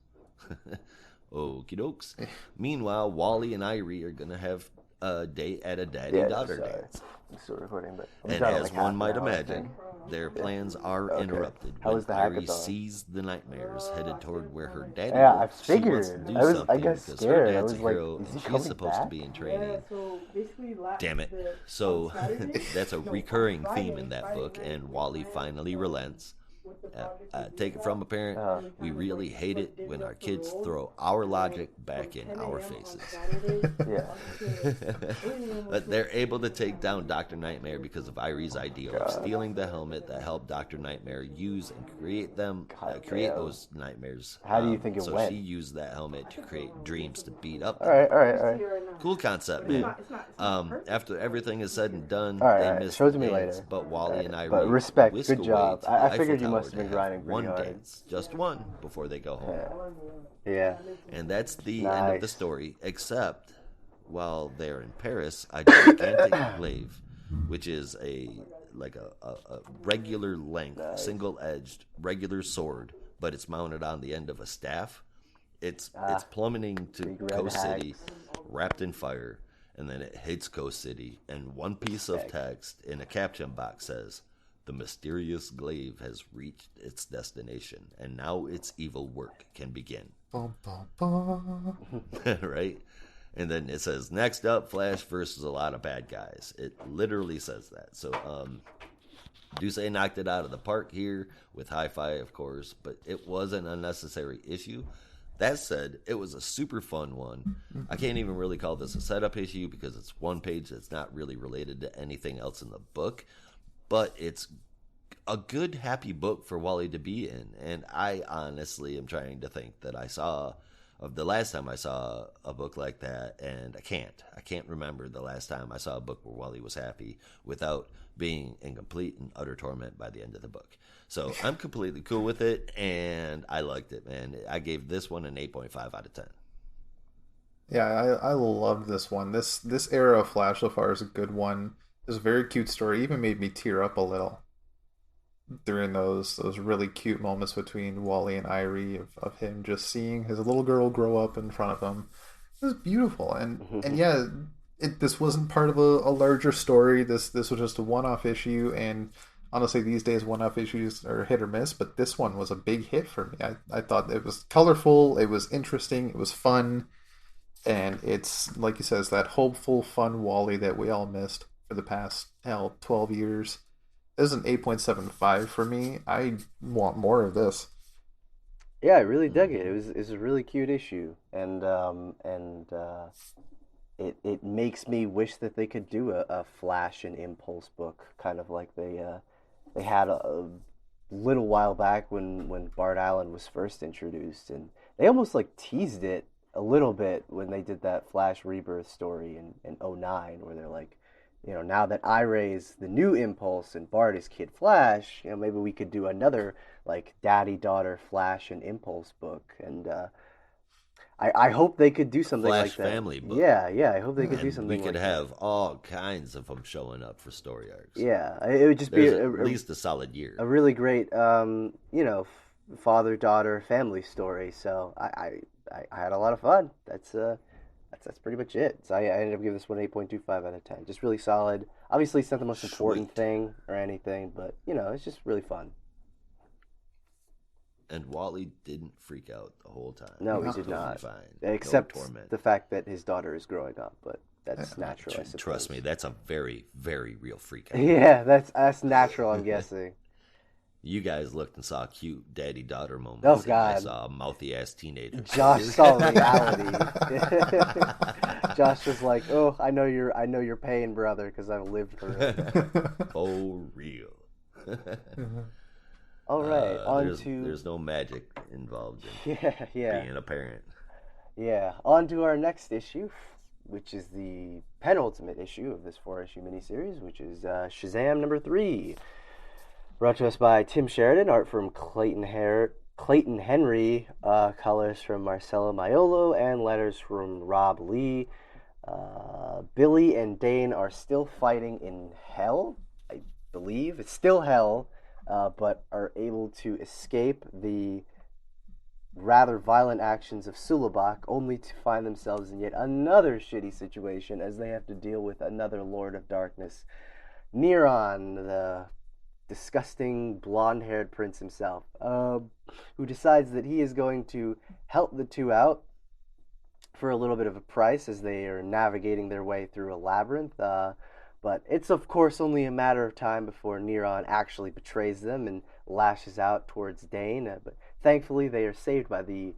Okie dokes. Meanwhile, Wally and Irie are going to have a date at a daddy-daughter dance. I'm still recording, but And as one might imagine, their plans are interrupted How when was the Irie hackathon? sees the nightmares headed toward where her daddy Yeah, I works. She wants to figured. do I got something because scared. her I dad's a was like, hero is he and she's coming supposed to back? be in training. so basically Damn it. So that's a recurring theme in that book, and Wally finally relents. Take it from a parent, we really hate it when our kids throw our logic back in our faces. But they're able to take down Dr. Nightmare because of Irie's idea of stealing the helmet that helped Dr. Nightmare use and create those nightmares. How do you think it so went? she used that helmet to create dreams to beat up. All right. Cool concept, man. After everything is said and done, Alright, they miss show it the to me dance, later. but Wally and Irie But respect, whisk good away job. to the I Eiffel figured you Tower must have to been have grinding pretty one hard. dance, just one, before they go home. Yeah. And that's the end of the Nice. story, except while they're in Paris, a gigantic glaive, which is a regular length, single-edged, regular sword, but it's mounted on the end of a staff. It's plummeting to big red Coast City, hacks. wrapped in fire, and then it hits Coast City, and one piece of text in a caption box says, "The mysterious glaive has reached its destination, and now its evil work can begin." Bum, bum, bum. Right? And then it says, next up, Flash versus a lot of bad guys. It literally says that. So, Duce knocked it out of the park here with Hi-Fi, of course, but it was an unnecessary issue. That said, it was a super fun one. I can't even really call this a setup issue because it's one page that's not really related to anything else in the book, but it's a good, happy book for Wally to be in. And I honestly am trying to think that I saw of the last time I saw a book like that, and I can't remember the last time I saw a book where Wally was happy without being in complete and utter torment by the end of the book. So I'm completely cool with it, and I liked it, man. I gave this one an 8.5 out of 10. Yeah, I loved this one. This era of Flash so far is a good one. It's a very cute story. It even made me tear up a little during those really cute moments between Wally and Irie of him just seeing his little girl grow up in front of him. It was beautiful, and yeah, this wasn't part of a larger story. This was just a one-off issue, and honestly, these days one-off issues are hit or miss, but this one was a big hit for me. I thought it was colorful, it was interesting, it was fun, and it's, like you said, it's that hopeful, fun Wally that we all missed for the past 12 years. This is an 8.75 for me. I want more of this. Yeah, I really dug it. It was a really cute issue, and it makes me wish that they could do a Flash and Impulse book, kind of like they had a little while back when Bart Allen was first introduced, and they almost like teased it a little bit when they did that Flash Rebirth story in '09, where they're like, now that Irie is the new Impulse and Bart is Kid Flash, maybe we could do another like daddy-daughter Flash and Impulse book. And I hope they could do something Flash like that. family book. Yeah, I hope they could do And something we could like have all kinds of them showing up for story arcs. that. Yeah, it would just There's be at least a solid year. a really great, father-daughter family story. So I had a lot of fun. That's pretty much it. So I ended up giving this one 8.25 out of 10. Just really solid. Obviously, it's not the most important Sweet. thing or anything, but it's just really fun. And Wally didn't freak out the whole time. No, he was did totally not. Fine. Except no torment. the fact that his daughter is growing up, but that's natural, I suppose. Trust me, that's a very, very real freak out. Yeah, that's natural, I'm guessing. You guys looked and saw cute daddy-daughter moments. Oh, and God. I saw mouthy-ass teenagers. Josh saw reality. Josh was like, "Oh, I know your pain, brother, because I've lived through it." For real. All right, There's no magic involved in yeah. being a parent. Yeah, on to our next issue, which is the penultimate issue of this 4-issue miniseries, which is Shazam number 3. Brought to us by Tim Sheridan, art from Clayton Henry, colors from Marcelo Maiolo, and letters from Rob Lee. Billy and Dane are still fighting in hell, I believe. It's still hell, but are able to escape the rather violent actions of Sulabak, only to find themselves in yet another shitty situation as they have to deal with another Lord of Darkness, Neron, the disgusting blonde-haired prince himself, who decides that he is going to help the two out for a little bit of a price as they are navigating their way through a labyrinth. But it's, of course, only a matter of time before Neron actually betrays them and lashes out towards Dane. But thankfully, they are saved by the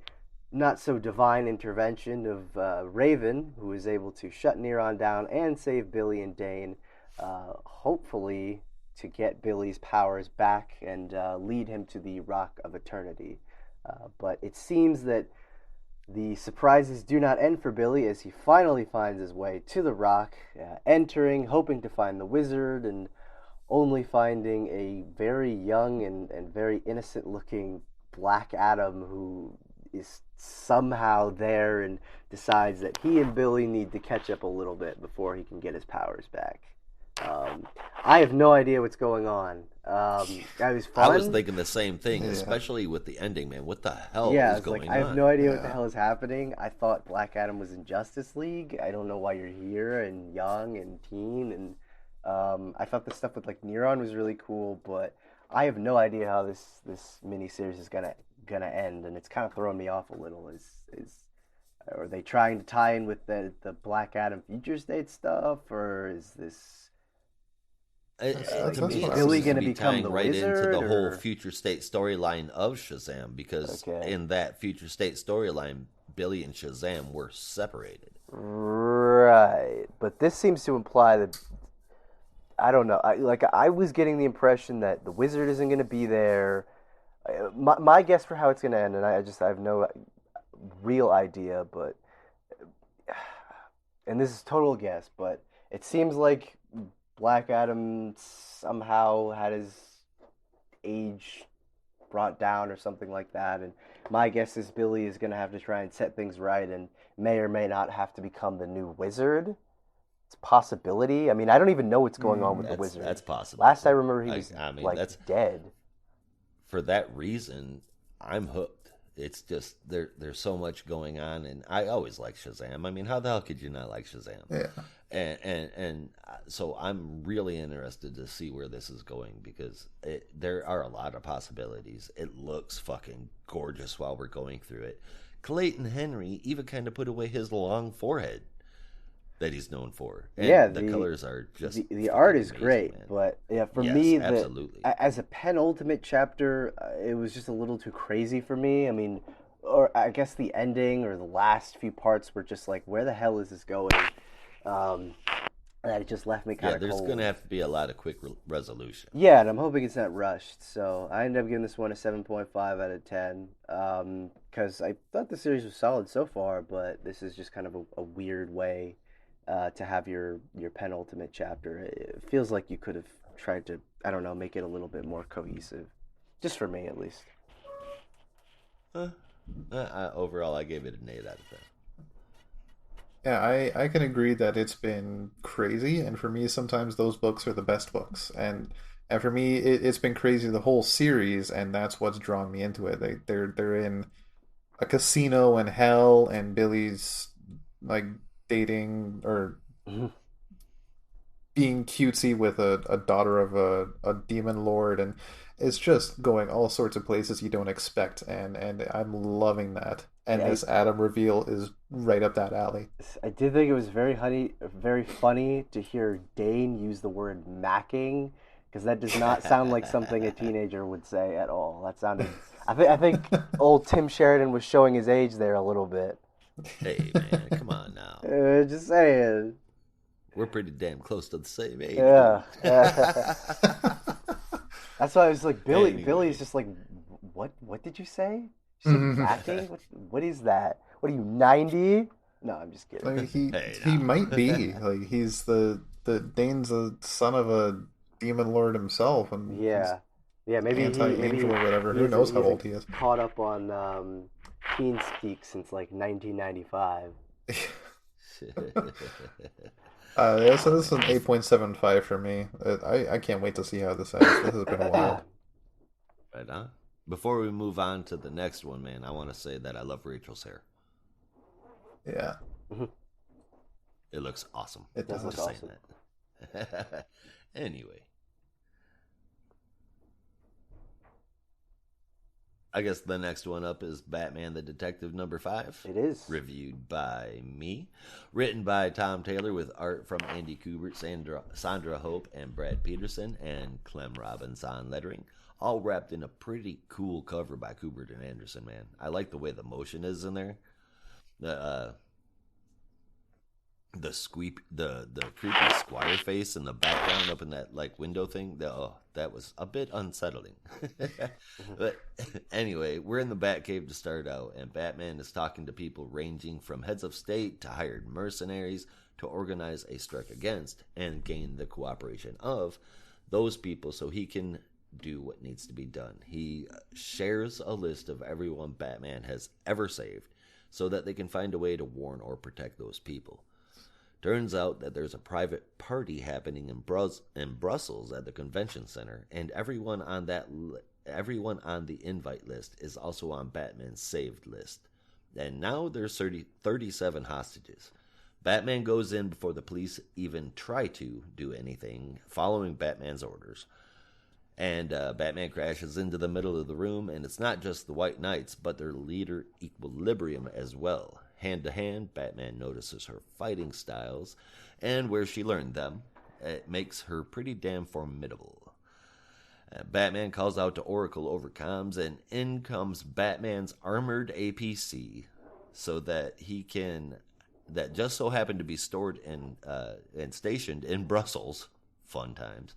not-so-divine intervention of Raven, who is able to shut Neron down and save Billy and Dane, hopefully to get Billy's powers back and lead him to the Rock of Eternity. But it seems that the surprises do not end for Billy as he finally finds his way to the Rock, entering, hoping to find the wizard, and only finding a very young and very innocent-looking Black Adam who is somehow there and decides that he and Billy need to catch up a little bit before he can get his powers back. I have no idea what's going on. That was fun. I was thinking the same thing, especially with the ending, man. What the hell is going on? I have no idea what the hell is happening. I thought Black Adam was in Justice League. I don't know why you're here and young and teen. And I thought the stuff with like Neron was really cool, but I have no idea how this miniseries is gonna end, and it's kind of throwing me off a little. Are they trying to tie in with the Black Adam future state stuff, or is this? To me, is it's Billy going to be become tying the right wizard, into the whole or? future state storyline of Shazam, because in that future state storyline, Billy and Shazam were separated. Right, but this seems to imply that, I don't know. I was getting the impression that the wizard isn't going to be there. My guess for how it's going to end, and I have no real idea, but and this is total guess, but it seems like Black Adam somehow had his age brought down or something like that, and my guess is Billy is going to have to try and set things right and may or may not have to become the new wizard. It's a possibility. I mean, I don't even know what's going on with the wizard. That's possible. Last I remember, he was that's dead. For that reason, I'm hooked. It's just there's so much going on, and I always like Shazam. I mean, how the hell could you not like Shazam? Yeah. And so I'm really interested to see where this is going, because there are a lot of possibilities. It looks fucking gorgeous while we're going through it. Clayton Henry even kind of put away his long forehead that he's known for. And the colors are just the art is amazing, great, man. but for me, absolutely. As a penultimate chapter, it was just a little too crazy for me. I mean, or I guess the ending or the last few parts were just like, where the hell is this going? And it just left me kind of there's cold. going to have to be a lot of quick resolution. Yeah, and I'm hoping it's not rushed. So I ended up giving this one a 7.5 out of 10 because I thought the series was solid so far, but this is just kind of a weird way to have your penultimate chapter. It feels like you could have tried to, I don't know, make it a little bit more cohesive. Just for me, at least. Overall, I gave it an 8 out of 10. Yeah, I can agree that it's been crazy, and for me, sometimes those books are the best books. And for me, it's been crazy the whole series, and that's what's drawn me into it. They're in a casino in hell, and Billy's like dating or being cutesy with a daughter of a demon lord, and it's just going all sorts of places you don't expect, and I'm loving that. And this Adam reveal is right up that alley. I did think it was very funny to hear Dane use the word macking because that does not sound like something a teenager would say at all. That sounded. I think old Tim Sheridan was showing his age there a little bit. Hey, man, come on now. Just saying. We're pretty damn close to the same age. Yeah. That's why I was like, Billy. Anyway. Billy's just like, what? What did you say? She's acting? What is that? What are you, 90? No, I'm just kidding. Like Hey, he now. might be like he's the Dane's the son of a demon lord himself, and Yeah. Yeah, maybe anti-angel or whatever. Who knows how old he is? Caught up on TeenSpeak since like 1995. So this is an 8.75 for me. I can't wait to see how this ends. This has been wild. Right on. Before we move on to the next one, man, I want to say that I love Rachel's hair. Yeah. It looks awesome. It does I'm look just awesome. saying that. Anyway. I guess the next one up is Batman the Detective number 5. It is. Reviewed by me. Written by Tom Taylor with art from Andy Kubert, Sandra Hope, and Brad Peterson, and Clem Robbins on lettering. All wrapped in a pretty cool cover by Kubert and Anderson, man. I like the way the motion is in there. The creepy Squire face in the background up in that like window thing, that was a bit unsettling. But anyway, we're in the Batcave to start out, and Batman is talking to people ranging from heads of state to hired mercenaries to organize a strike against and gain the cooperation of those people so he can do what needs to be done. He shares a list of everyone Batman has ever saved so that they can find a way to warn or protect those people. Turns out that there's a private party happening in Brussels at the convention center, and everyone on the invite list is also on Batman's saved list. And now there's 37 hostages. Batman goes in before the police even try to do anything, following Batman's orders. And Batman crashes into the middle of the room, and it's not just the White Knights, but their leader Equilibrium as well. Hand to hand, Batman notices her fighting styles and where she learned them. It makes her pretty damn formidable. Batman calls out to Oracle over comms, and in comes Batman's armored APC, so that that just so happened to be stored and stationed in Brussels. Fun times.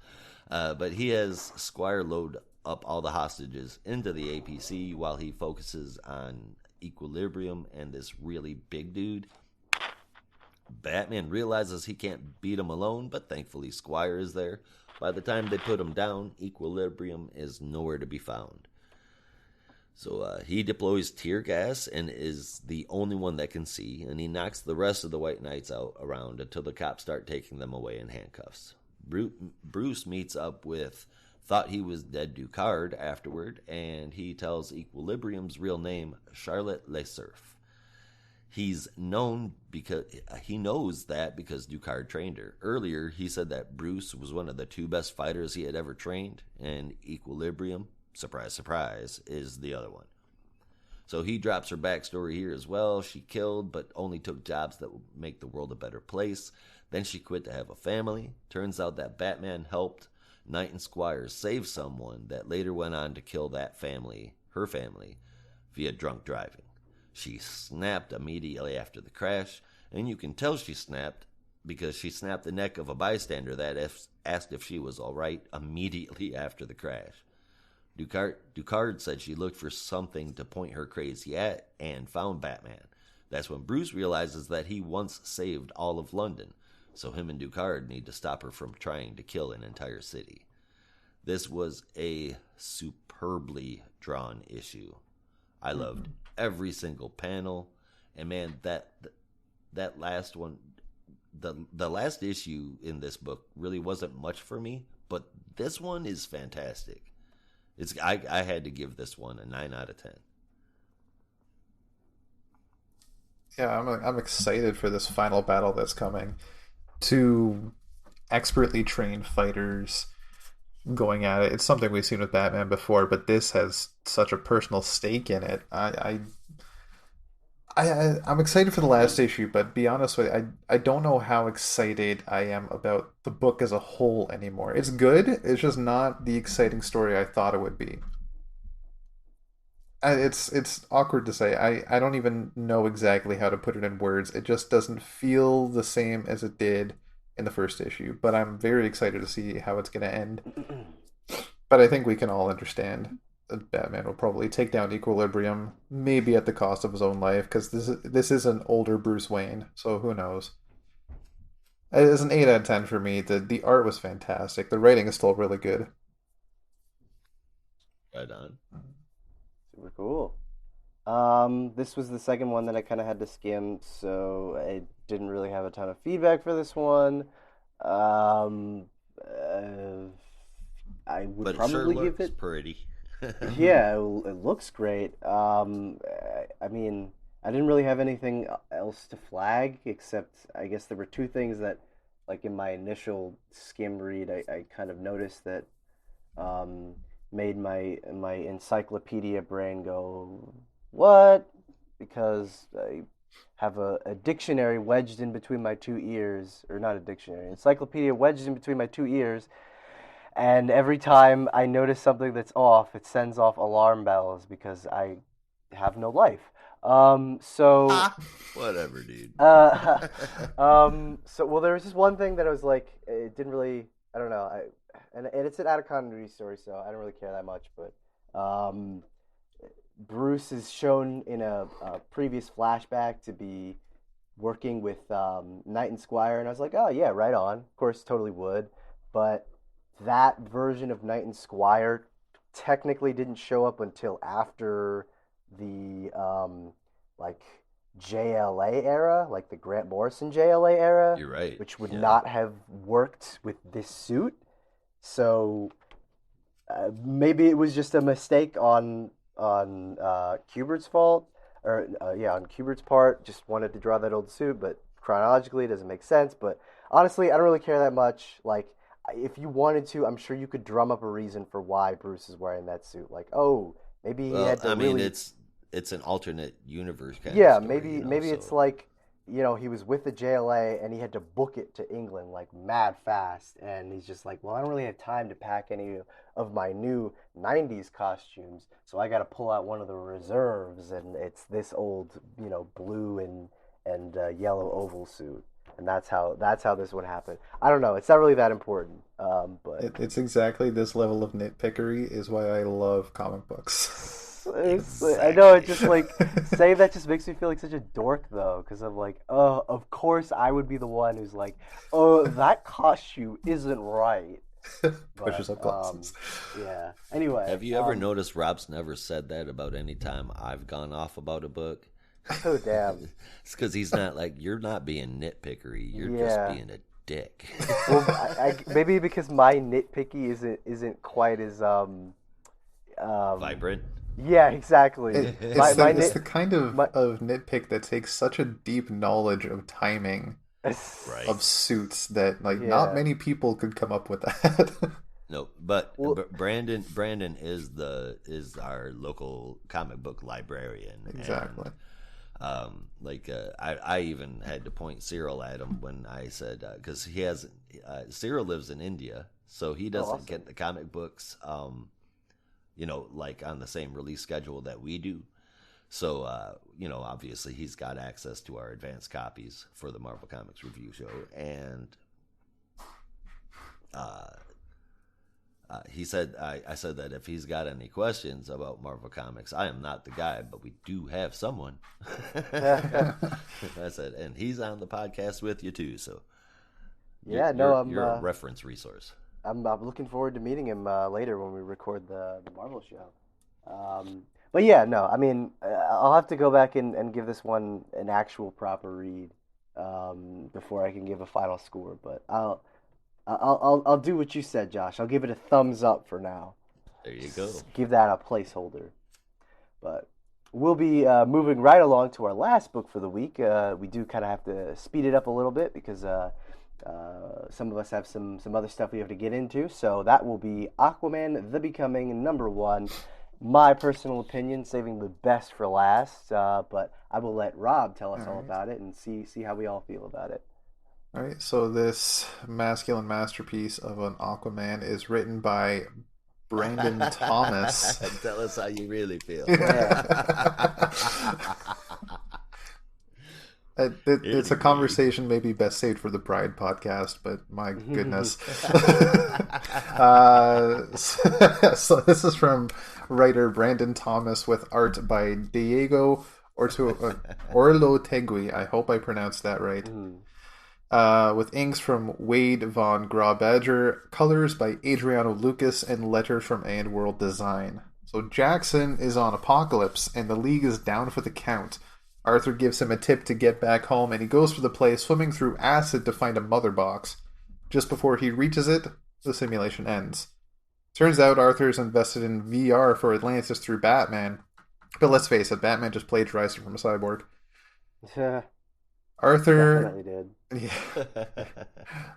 But he has Squire load up all the hostages into the APC while he focuses on Equilibrium and this really big dude. Batman realizes he can't beat him alone, but thankfully Squire is there. By the time they put him down, Equilibrium is nowhere to be found. So he deploys tear gas and is the only one that can see, and he knocks the rest of the White Knights out around until the cops start taking them away in handcuffs. Bruce meets up with thought he was dead Ducard afterward, and he tells Equilibrium's real name, Charlotte Le Cerf. He knows that because Ducard trained her. Earlier, he said that Bruce was one of the 2 best fighters he had ever trained, and Equilibrium, surprise, surprise, is the other one. So he drops her backstory here as well. She killed, but only took jobs that would make the world a better place. Then she quit to have a family. Turns out that Batman helped Knight and Squire save someone that later went on to kill that family, her family, via drunk driving. She snapped immediately after the crash, and you can tell she snapped because she snapped the neck of a bystander that asked if she was all right immediately after the crash. Ducard said she looked for something to point her crazy at and found Batman. That's when Bruce realizes that he once saved all of London, so him and Ducard need to stop her from trying to kill an entire city. This was a superbly drawn issue. I loved every single panel, and man, that last one, the last issue in this book really wasn't much for me, but this one is fantastic. I had to give this one a 9 out of 10. Yeah, I'm excited for this final battle that's coming. 2 expertly trained fighters going at it. It's something we've seen with Batman before, but this has such a personal stake in it. I'm excited for the last issue, but be honest with you, I don't know how excited I am about the book as a whole anymore. It's good. It's just not the exciting story I thought it would be. It's awkward to say. I don't even know exactly how to put it in words. It just doesn't feel the same as it did in the first issue. But I'm very excited to see how it's going to end. But I think we can all understand that Batman will probably take down Equilibrium, maybe at the cost of his own life, because this is an older Bruce Wayne. So who knows? It is an 8 out of 10 for me. The art was fantastic. The writing is still really good. Right on. Super cool. This was the second one that I kind of had to skim, so I didn't really have a ton of feedback for this one. Um, I would But it probably sure give looks it. pretty. Yeah, it looks great. I mean, I didn't really have anything else to flag except I guess there were two things that, like in my initial skim read, I kind of noticed that um, made my encyclopedia brain go, "What?" Because I have a dictionary wedged in between my two ears, or not a dictionary, encyclopedia wedged in between my two ears, and every time I notice something that's off, it sends off alarm bells because I have no life. So Whatever, dude. well, there was just one thing that I was like, it didn't really, I don't know, and it's an out of continuity story, so I don't really care that much. But Bruce is shown in a previous flashback to be working with Knight and Squire, and I was like, oh yeah, right on. Of course, totally would. But that version of Knight and Squire technically didn't show up until after the like JLA era, like the Grant Morrison JLA era, You're right. which would Yeah. not have worked with this suit. So maybe it was just a mistake on Kubert's fault, or yeah, on Kubert's part. Just wanted to draw that old suit, but chronologically it doesn't make sense. But honestly, I don't really care that much. Like, if you wanted to, I'm sure you could drum up a reason for why Bruce is wearing that suit. Like, oh, maybe he Well, had to I mean, really. it's an alternate universe kind Yeah, of story, maybe you know, maybe it's so like, he was with the JLA and he had to book it to England like mad fast, and he's just like, well, I don't really have time to pack any of my new '90s costumes, so I got to pull out one of the reserves, and it's this old, blue and yellow oval suit, and that's how this one happened. I don't know, it's not really that important, but It's exactly this level of nitpickery is why I love comic books. I know, it just like saying that just makes me feel like such a dork though, because I'm like, oh, of course I would be the one who's like, oh, that costume isn't right. Pushes But up glasses. yeah. Anyway, have you ever noticed Rob's never said that about any time I've gone off about a book? Oh damn. It's because he's not like, you're not being nitpickery, you're Yeah. just being a dick. Well, maybe because my nitpicky isn't quite as Vibrant. yeah, exactly. It's the kind of nitpick that takes such a deep knowledge of timing Right. of suits that Yeah. not many people could come up with that. No, but Well- Brandon is our local comic book librarian. Exactly. And, I even had to point Cyril at him when I said, because he has Cyril lives in India, so he doesn't awesome. get the comic books like on the same release schedule that we do. So obviously he's got access to our advanced copies for the Marvel Comics Review Show, and he said, I said that if he's got any questions about Marvel Comics, I am not the guy, but we do have someone. I said, and he's on the podcast with you too, so Yeah, no, you're a reference resource. I'm looking forward to meeting him later when we record the Marvel show. But yeah, no, I mean, I'll have to go back and give this one an actual proper read before I can give a final score. But I'll do what you said, Josh. I'll give it a thumbs up for now. There you go. Give that a placeholder. But we'll be moving right along to our last book for the week. We do kind of have to speed it up a little bit because some of us have some other stuff we have to get into. So that will be Aquaman: The Becoming #1. my personal opinion, saving the best for last. But I will let Rob tell us all right. about it and see how we all feel about it. All right, so this masculine masterpiece of an Aquaman is written by Brandon Thomas. Tell us how you really feel. It's a conversation maybe best saved for the Pride podcast, but my goodness. So this is from writer Brandon Thomas with art by Diego Orlotegui. I hope I pronounced that right. With inks from Wade von Graubadger, colors by Adriano Lucas, and letters from And World Design. So Jackson is on Apocalypse, and the League is down for the count. Arthur gives him a tip to get back home, and he goes for the play, swimming through acid to find a mother box. Just before he reaches it, the simulation ends. Turns out Arthur's invested in VR for Atlantis through Batman. But let's face it, Batman just plagiarized it from a cyborg. Yeah, Arthur... definitely did. Yeah.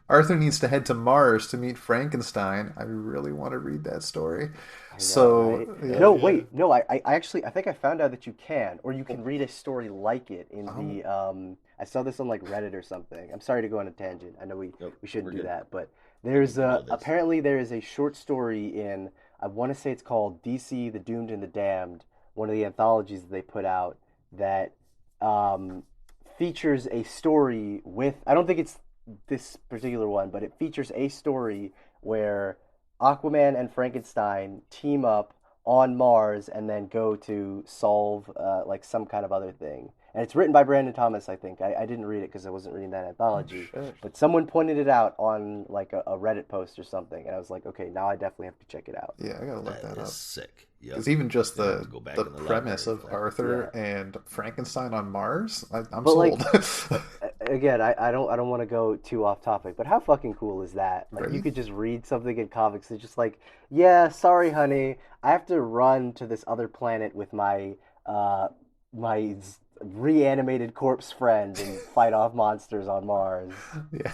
Arthur needs to head to Mars to meet Frankenstein. I really want to read that story. Right? Yeah. No, wait, no. I actually I think I found out that you can, or you can read a story like it in the. I saw this on like Reddit or something. I'm sorry to go on a tangent. I know we shouldn't we're do good. that, but there's apparently there is a short story in. I want to say it's called DC: The Doomed and the Damned, one of the anthologies that they put out that features a story with. I don't think it's this particular one, but it features a story where Aquaman and Frankenstein team up on Mars and then go to solve like some kind of other thing. And it's written by Brandon Thomas, I think. I didn't read it because I wasn't reading that anthology. Oh, shit. But someone pointed it out on like a Reddit post or something, and I was like, okay, now I definitely have to check it out. Yeah, I gotta look that That is up. sick. Yep. Because even just Yeah, I have the to go back the in the premise library of for that. Arthur and Frankenstein on Mars, I'm But sold. again, I don't want to go too off topic, but how fucking cool is that? Like you Right? could just read something in comics. It's just like, yeah, sorry, honey, I have to run to this other planet with my reanimated corpse friend and fight off monsters on Mars. Yeah.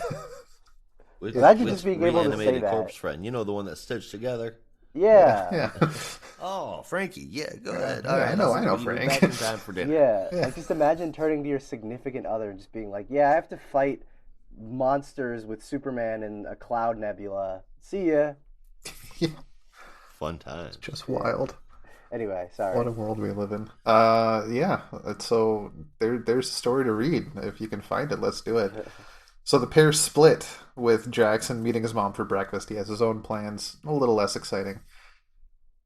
Imagine just being able to say reanimated that. corpse friend. You know, the one that's stitched together. Yeah. Yeah. Oh, Frankie. Yeah, go ahead. Yeah, All right, I know, I'll I know, see you Frank. back in time for dinner. Yeah, Yeah. like just imagine turning to your significant other and just being like, "Yeah, I have to fight monsters with Superman and a cloud nebula. See ya." Fun times. Just wild. Anyway, sorry. What a world we live in. Yeah. So there's a story to read. If you can find it, let's do it. So the pair split, with Jackson meeting his mom for breakfast. He has his own plans, a little less exciting.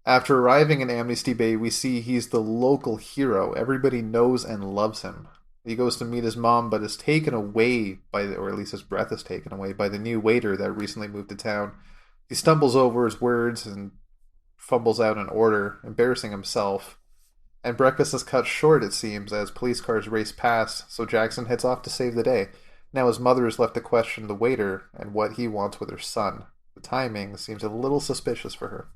After arriving in Amnesty Bay, we see he's the local hero. Everybody knows and loves him. He goes to meet his mom, but is taken away or at least his breath is taken away by the new waiter that recently moved to town. He stumbles over his words and fumbles out an order, embarrassing himself. And breakfast is cut short, it seems, as police cars race past, so Jackson heads off to save the day. Now his mother is left to question the waiter and what he wants with her son. The timing seems a little suspicious for her.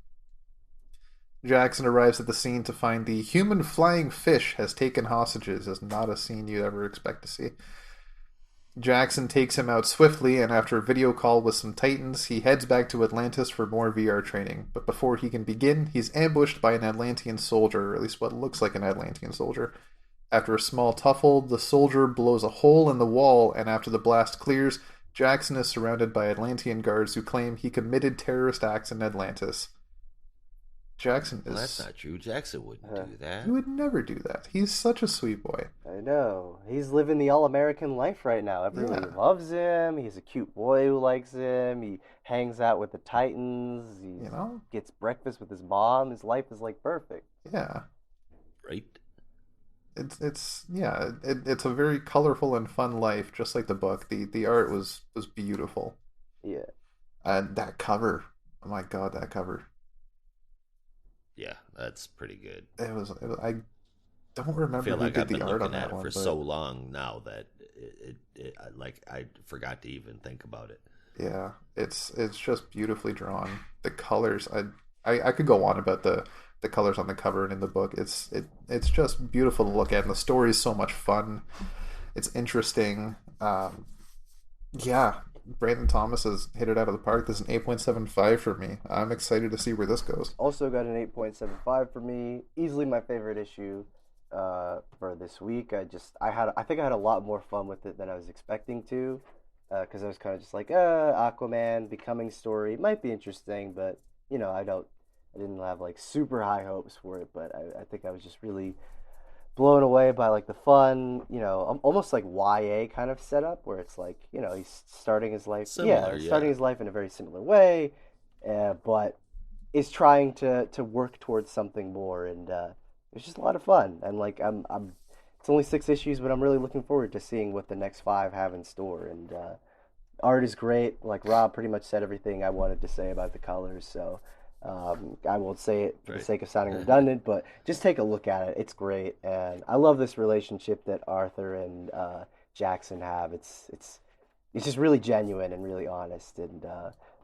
Jackson arrives at the scene to find the human flying fish has taken hostages, as not a scene you'd ever expect to see. Jackson takes him out swiftly, and after a video call with some Titans, he heads back to Atlantis for more VR training. But before he can begin, he's ambushed by an Atlantean soldier, or at least what looks like an Atlantean soldier. After a small tuffle, the soldier blows a hole in the wall, and after the blast clears, Jackson is surrounded by Atlantean guards who claim he committed terrorist acts in Atlantis. Jackson Well, is... that's not true. Jackson wouldn't do that. He would never do that. He's such a sweet boy. I know. He's living the all-American life right now. Everybody Yeah. loves him. He's a cute boy who likes him. He hangs out with the Titans. He You know? gets breakfast with his mom. His life is like perfect. Yeah. Right? It's a very colorful and fun life, just like the book. The art was beautiful. Yeah. And that cover, oh my god, that cover. Yeah, that's pretty good. It was I don't remember I feel who like did I've been the art on looking at that it one, for but so long now that I forgot to even think about it. yeah, it's just beautifully drawn. The colors, I could go on about the colors on the cover and in the book. It's just beautiful to look at, and the story is so much fun. It's interesting. Yeah, Brandon Thomas has hit it out of the park. This is an 8.75 for me. I'm excited to see where this goes. Also got an 8.75 for me. Easily my favorite issue for this week. I think I had a lot more fun with it than I was expecting to, because I was kind of just like, Aquaman becoming story might be interesting, but I didn't have like super high hopes for it. But I think I was just really blown away by like the fun, almost like YA kind of setup where it's like, he's starting his life, starting his life in a very similar way, but is trying to work towards something more, and it's just a lot of fun. And like it's only 6 issues, but I'm really looking forward to seeing what the next 5 have in store. And art is great. Like Rob pretty much said everything I wanted to say about the colors, so. I won't say it for the sake of sounding redundant, but just take a look at it. It's great, and I love this relationship that Arthur and Jackson have. It's just really genuine and really honest, and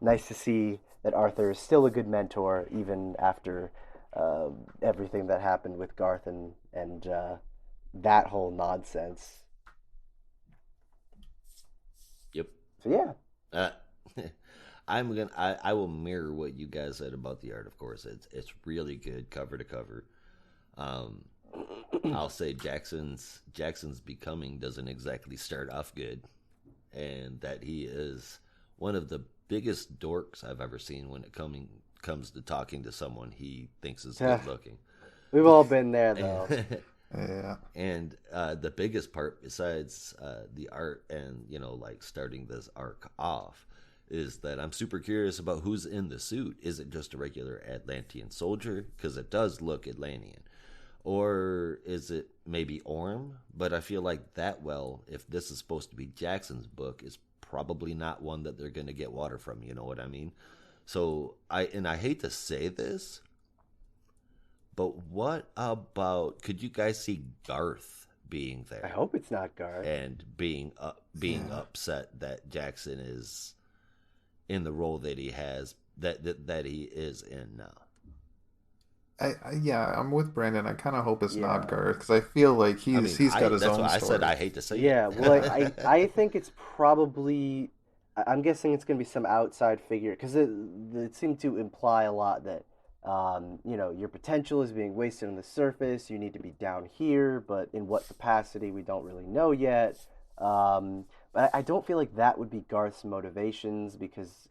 nice to see that Arthur is still a good mentor even after everything that happened with Garth and that whole nonsense. Yep. So yeah. I will mirror what you guys said about the art. Of course, it's really good cover to cover. I'll say Jackson's becoming doesn't exactly start off good, and that he is one of the biggest dorks I've ever seen when it comes to talking to someone he thinks is good looking. We've all been there though. Yeah. And the biggest part, besides the art and like starting this arc off, is that I'm super curious about who's in the suit. Is it just a regular Atlantean soldier? Because it does look Atlantean. Or is it maybe Orm? But I feel like if this is supposed to be Jackson's book, is probably not one that they're going to get water from. You know what I mean? So, I hate to say this, but what about, could you guys see Garth being there? I hope it's not Garth. And being upset that Jackson is in the role that he has, that he is in now. I'm with Brandon. I kind of hope it's not Garth, because I feel like he's got his own story. That's why I said I hate to say it. Yeah, well, I think it's probably, I'm guessing it's going to be some outside figure, because it seemed to imply a lot that, your potential is being wasted on the surface, you need to be down here, but in what capacity, we don't really know yet. But I don't feel like that would be Garth's motivations, because,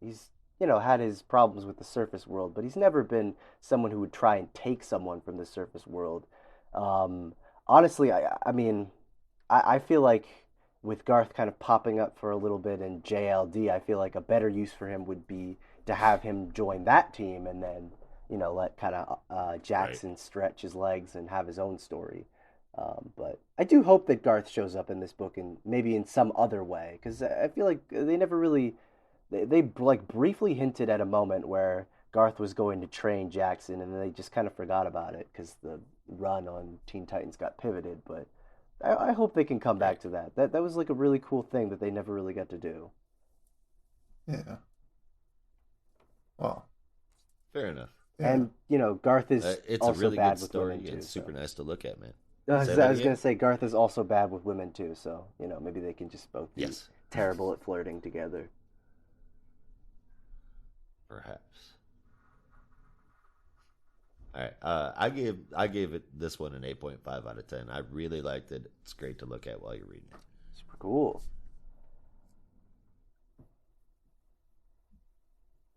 he's, had his problems with the surface world, but he's never been someone who would try and take someone from the surface world. Honestly, I feel like with Garth kind of popping up for a little bit in JLD, I feel like a better use for him would be to have him join that team and then, let kind of Jackson stretch his legs and have his own story. But I do hope that Garth shows up in this book and maybe in some other way, because I feel like they never really, they like briefly hinted at a moment where Garth was going to train Jackson, and then they just kind of forgot about it because the run on Teen Titans got pivoted. But I hope they can come back to that. That was like a really cool thing that they never really got to do. Yeah. Well, fair enough. Yeah. And Garth is it's also a really bad good with story. women too. It's super nice to look at, man. I was going to say Garth is also bad with women too, so maybe they can just both be terrible at flirting together. Perhaps. All right, I gave it this one an 8.5 out of 10. I really liked it. It's great to look at while you're reading it. Super cool.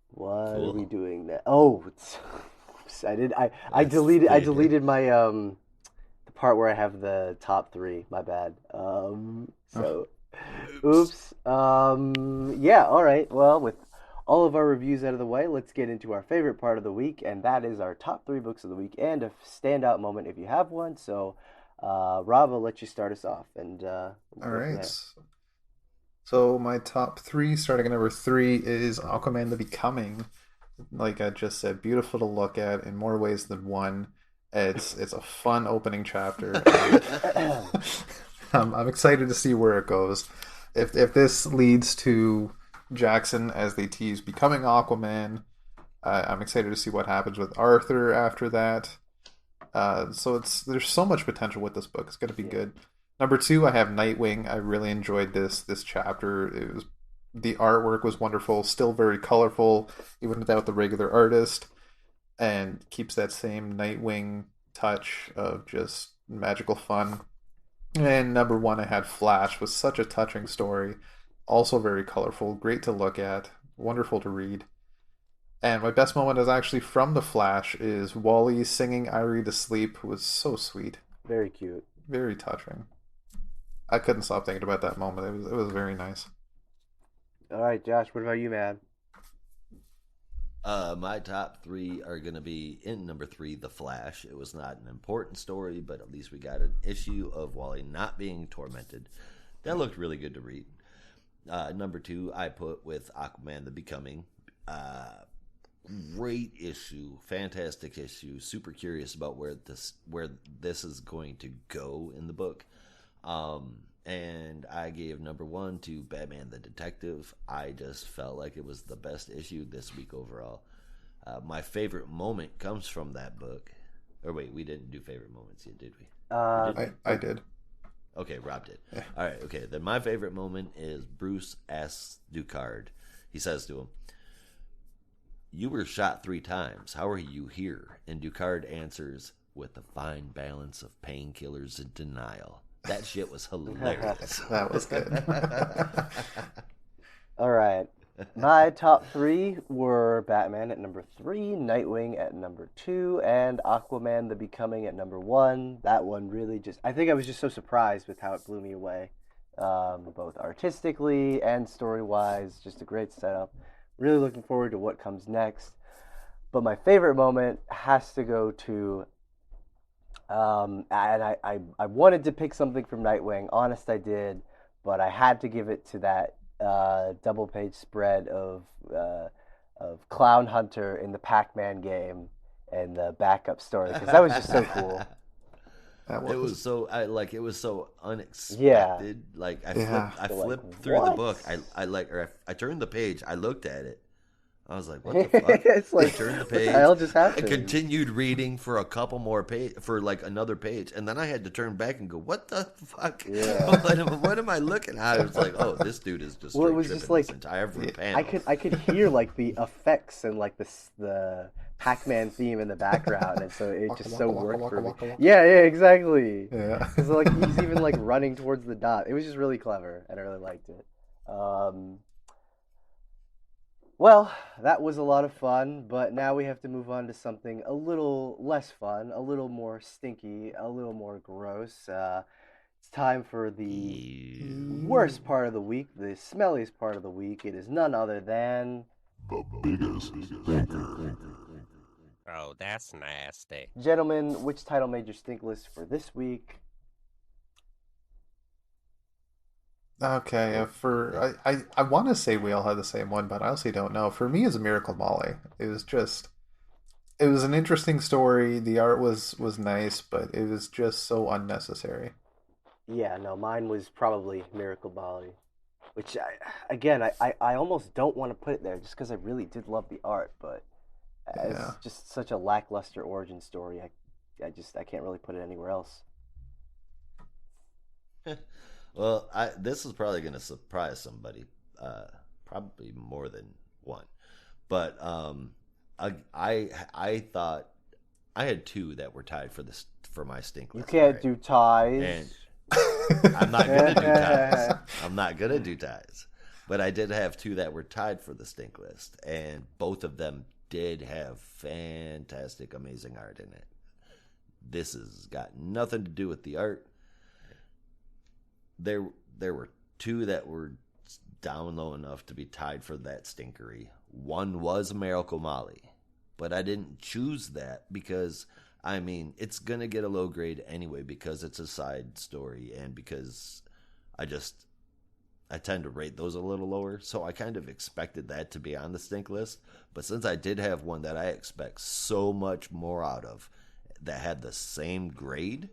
What are we doing now? Oh, I deleted my the part where I have the top 3. My bad. Oops. Yeah. All right. Well, with all of our reviews out of the way, let's get into our favorite part of the week, and that is our top 3 books of the week and a standout moment if you have one. So, Rob, I'll let you start us off. And all right. So my top 3, starting at number 3, is Aquaman: The Becoming. Like I just said, beautiful to look at in more ways than one. It's a fun opening chapter. I'm excited to see where it goes. If this leads to Jackson, as they tease, becoming Aquaman, I'm excited to see what happens with Arthur after that. So there's so much potential with this book. It's going to be good. Number 2, I have Nightwing. I really enjoyed this chapter. It was The artwork was wonderful, still very colorful, even without the regular artist, and keeps that same Nightwing touch of just magical fun. And number one, I had Flash, was such a touching story, also very colorful, great to look at, wonderful to read. And my best moment is actually from The Flash, is Wally singing Irie to sleep, was so sweet. Very cute. Very touching. I couldn't stop thinking about that moment. It was very nice. All right, Josh, what about you, man? My top three are going to be in number three, The Flash. It was not an important story, but at least we got an issue of Wally not being tormented. That looked really good to read. Number two, I put with Aquaman the Becoming. Great issue, fantastic issue. Super curious about where this is going to go in the book. And I gave number one to Batman the Detective. I just felt like it was the best issue this week overall. My favorite moment comes from that book. Or wait, we didn't do favorite moments yet, did we? I did. Okay, Rob did. Yeah. All right, okay. Then my favorite moment is Bruce asks Ducard. He says to him, "You were shot 3 times. How are you here?" And Ducard answers, "With a fine balance of painkillers and denial." That shit was hilarious. That was good. All right. My top three were Batman at number 3, Nightwing at number 2, and Aquaman the Becoming at number 1. That one really I think I was just so surprised with how it blew me away. Both artistically and story-wise, just a great setup. Really looking forward to what comes next. But my favorite moment has to go to, and I wanted to pick something from Nightwing. Honest, I did, but I had to give it to that double-page spread of Clown Hunter in the Pac-Man game and the backup story, because that was just so cool. It was so it was so unexpected. Yeah. Like I So, flipped like, through the what? book. I turned the page. I looked at it. I was like, "What the fuck?" It's like, I turned the what the page. hell just I happened? continued reading for a couple more for like another page, and then I had to turn back and go, "What the fuck? Yeah. what am I looking at?" I was like, "Oh, this dude is just Well, it straight was tripping just like- this entire panel." I could hear like the effects and like the Pac-Man theme in the background, and so it just so worked for me. Yeah, exactly. Yeah. Because like he's even like running towards the dot. It was just really clever, and I really liked it. Well, that was a lot of fun, but now we have to move on to something a little less fun, a little more stinky, a little more gross. It's time for the worst part of the week, the smelliest part of the week. It is none other than Oh, that's nasty. Gentlemen, which title made your stink list for this week? Okay, I want to say we all had the same one, but I honestly don't know. For me, it's a Miracle Molly. It was an interesting story. The art was nice, but it was just so unnecessary. Yeah, no, mine was probably Miracle Molly, which I almost don't want to put it there just because I really did love the art, but Yeah. it's just such a lackluster origin story. I can't really put it anywhere else. Well, this is probably going to surprise somebody, probably more than one. But I thought I had 2 that were tied for my stink You list. can't right? do ties. And I'm not gonna do ties. I'm not gonna do ties. But I did have 2 that were tied for the stink list, and both of them did have fantastic, amazing art in it. This has got nothing to do with the art. There were 2 that were down low enough to be tied for that stinkery. One was Miracle Molly, but I didn't choose that because, I mean, it's going to get a low grade anyway because it's a side story and because I tend to rate those a little lower. So I kind of expected that to be on the stink list. But since I did have one that I expect so much more out of that had the same grade,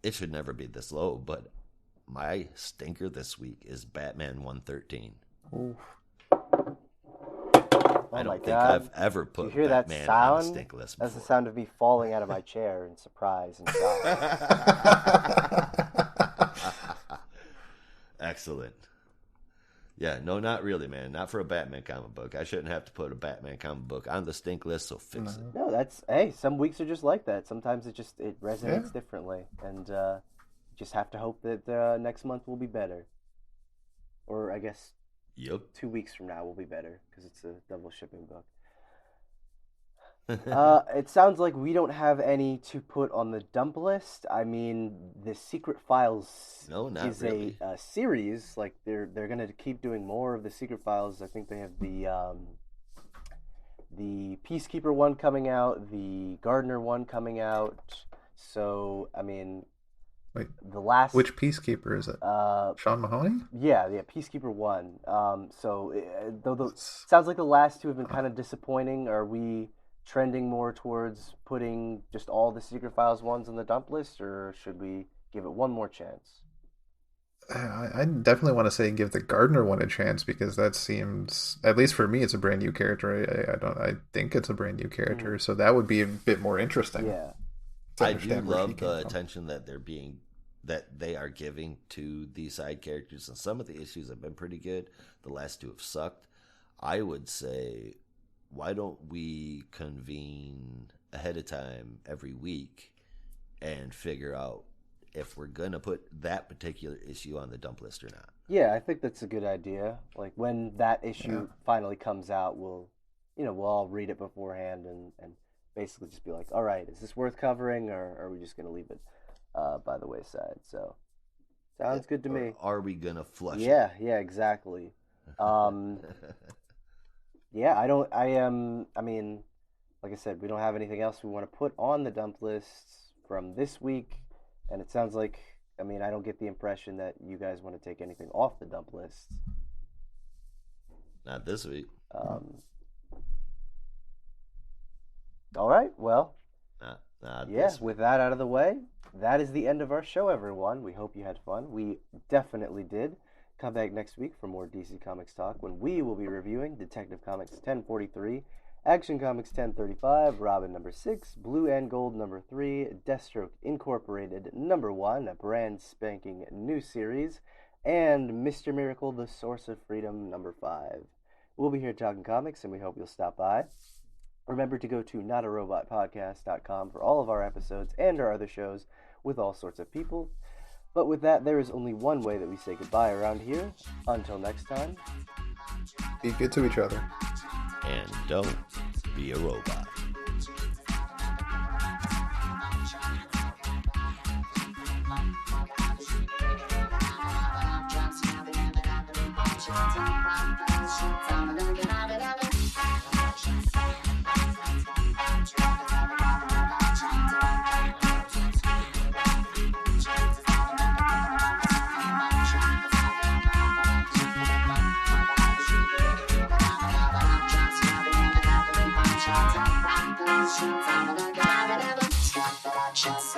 it should never be this low, but my stinker this week is Batman 113. Oof. I don't my think God. I've ever You put hear that Batman on a sound? stink list That's the before. sound of me falling out of my chair in surprise and shock. Excellent. Yeah, no, not really, man. Not for a Batman comic book. I shouldn't have to put a Batman comic book on the stink list, so fix it. No, that's hey. Some weeks are just like that. Sometimes it resonates differently, and just have to hope that next month will be better. Or I guess 2 weeks from now will be better because it's a double shipping book. It sounds like we don't have any to put on the dump list. I mean, the Secret Files is really. a series. Like they're gonna keep doing more of the Secret Files. I think they have the Peacekeeper one coming out, the Gardener one coming out. So I mean, wait, the last which Peacekeeper is it? Sean Mahoney? Yeah, Peacekeeper one. Though sounds like the last two have been kind of disappointing. Are we trending more towards putting just all the Secret Files ones on the dump list, or should we give it one more chance? I definitely want to say give the Gardener one a chance because that seems, at least for me, it's a brand new character. I think it's a brand new character, so that would be a bit more interesting. Yeah, I do love the attention that they are giving to these side characters, and some of the issues have been pretty good. The last two have sucked. I would say, why don't we convene ahead of time every week and figure out if we're going to put that particular issue on the dump list or not? Yeah, I think that's a good idea. Like when that issue finally comes out, we'll all read it beforehand and basically just be like, all right, is this worth covering, or are we just going to leave it by the wayside? So sounds good to me. Are we going to flush it? Yeah, exactly. Yeah, I mean, like I said, we don't have anything else we want to put on the dump list from this week. And it sounds like, I mean, I don't get the impression that you guys want to take anything off the dump list. Not this week. All right, well. Not yeah, this week. With that out of the way, that is the end of our show, everyone. We hope you had fun. We definitely did. Come back next week for more DC Comics talk when we will be reviewing Detective Comics 1043, Action Comics 1035, Robin number 6, Blue and Gold number 3, Deathstroke Incorporated number 1, a brand spanking new series, and Mr. Miracle, The Source of Freedom number 5. We'll be here talking comics, and we hope you'll stop by. Remember to go to notarobotpodcast.com for all of our episodes and our other shows with all sorts of people. But with that, there is only one way that we say goodbye around here. Until next time, be good to each other. And don't be a robot. Just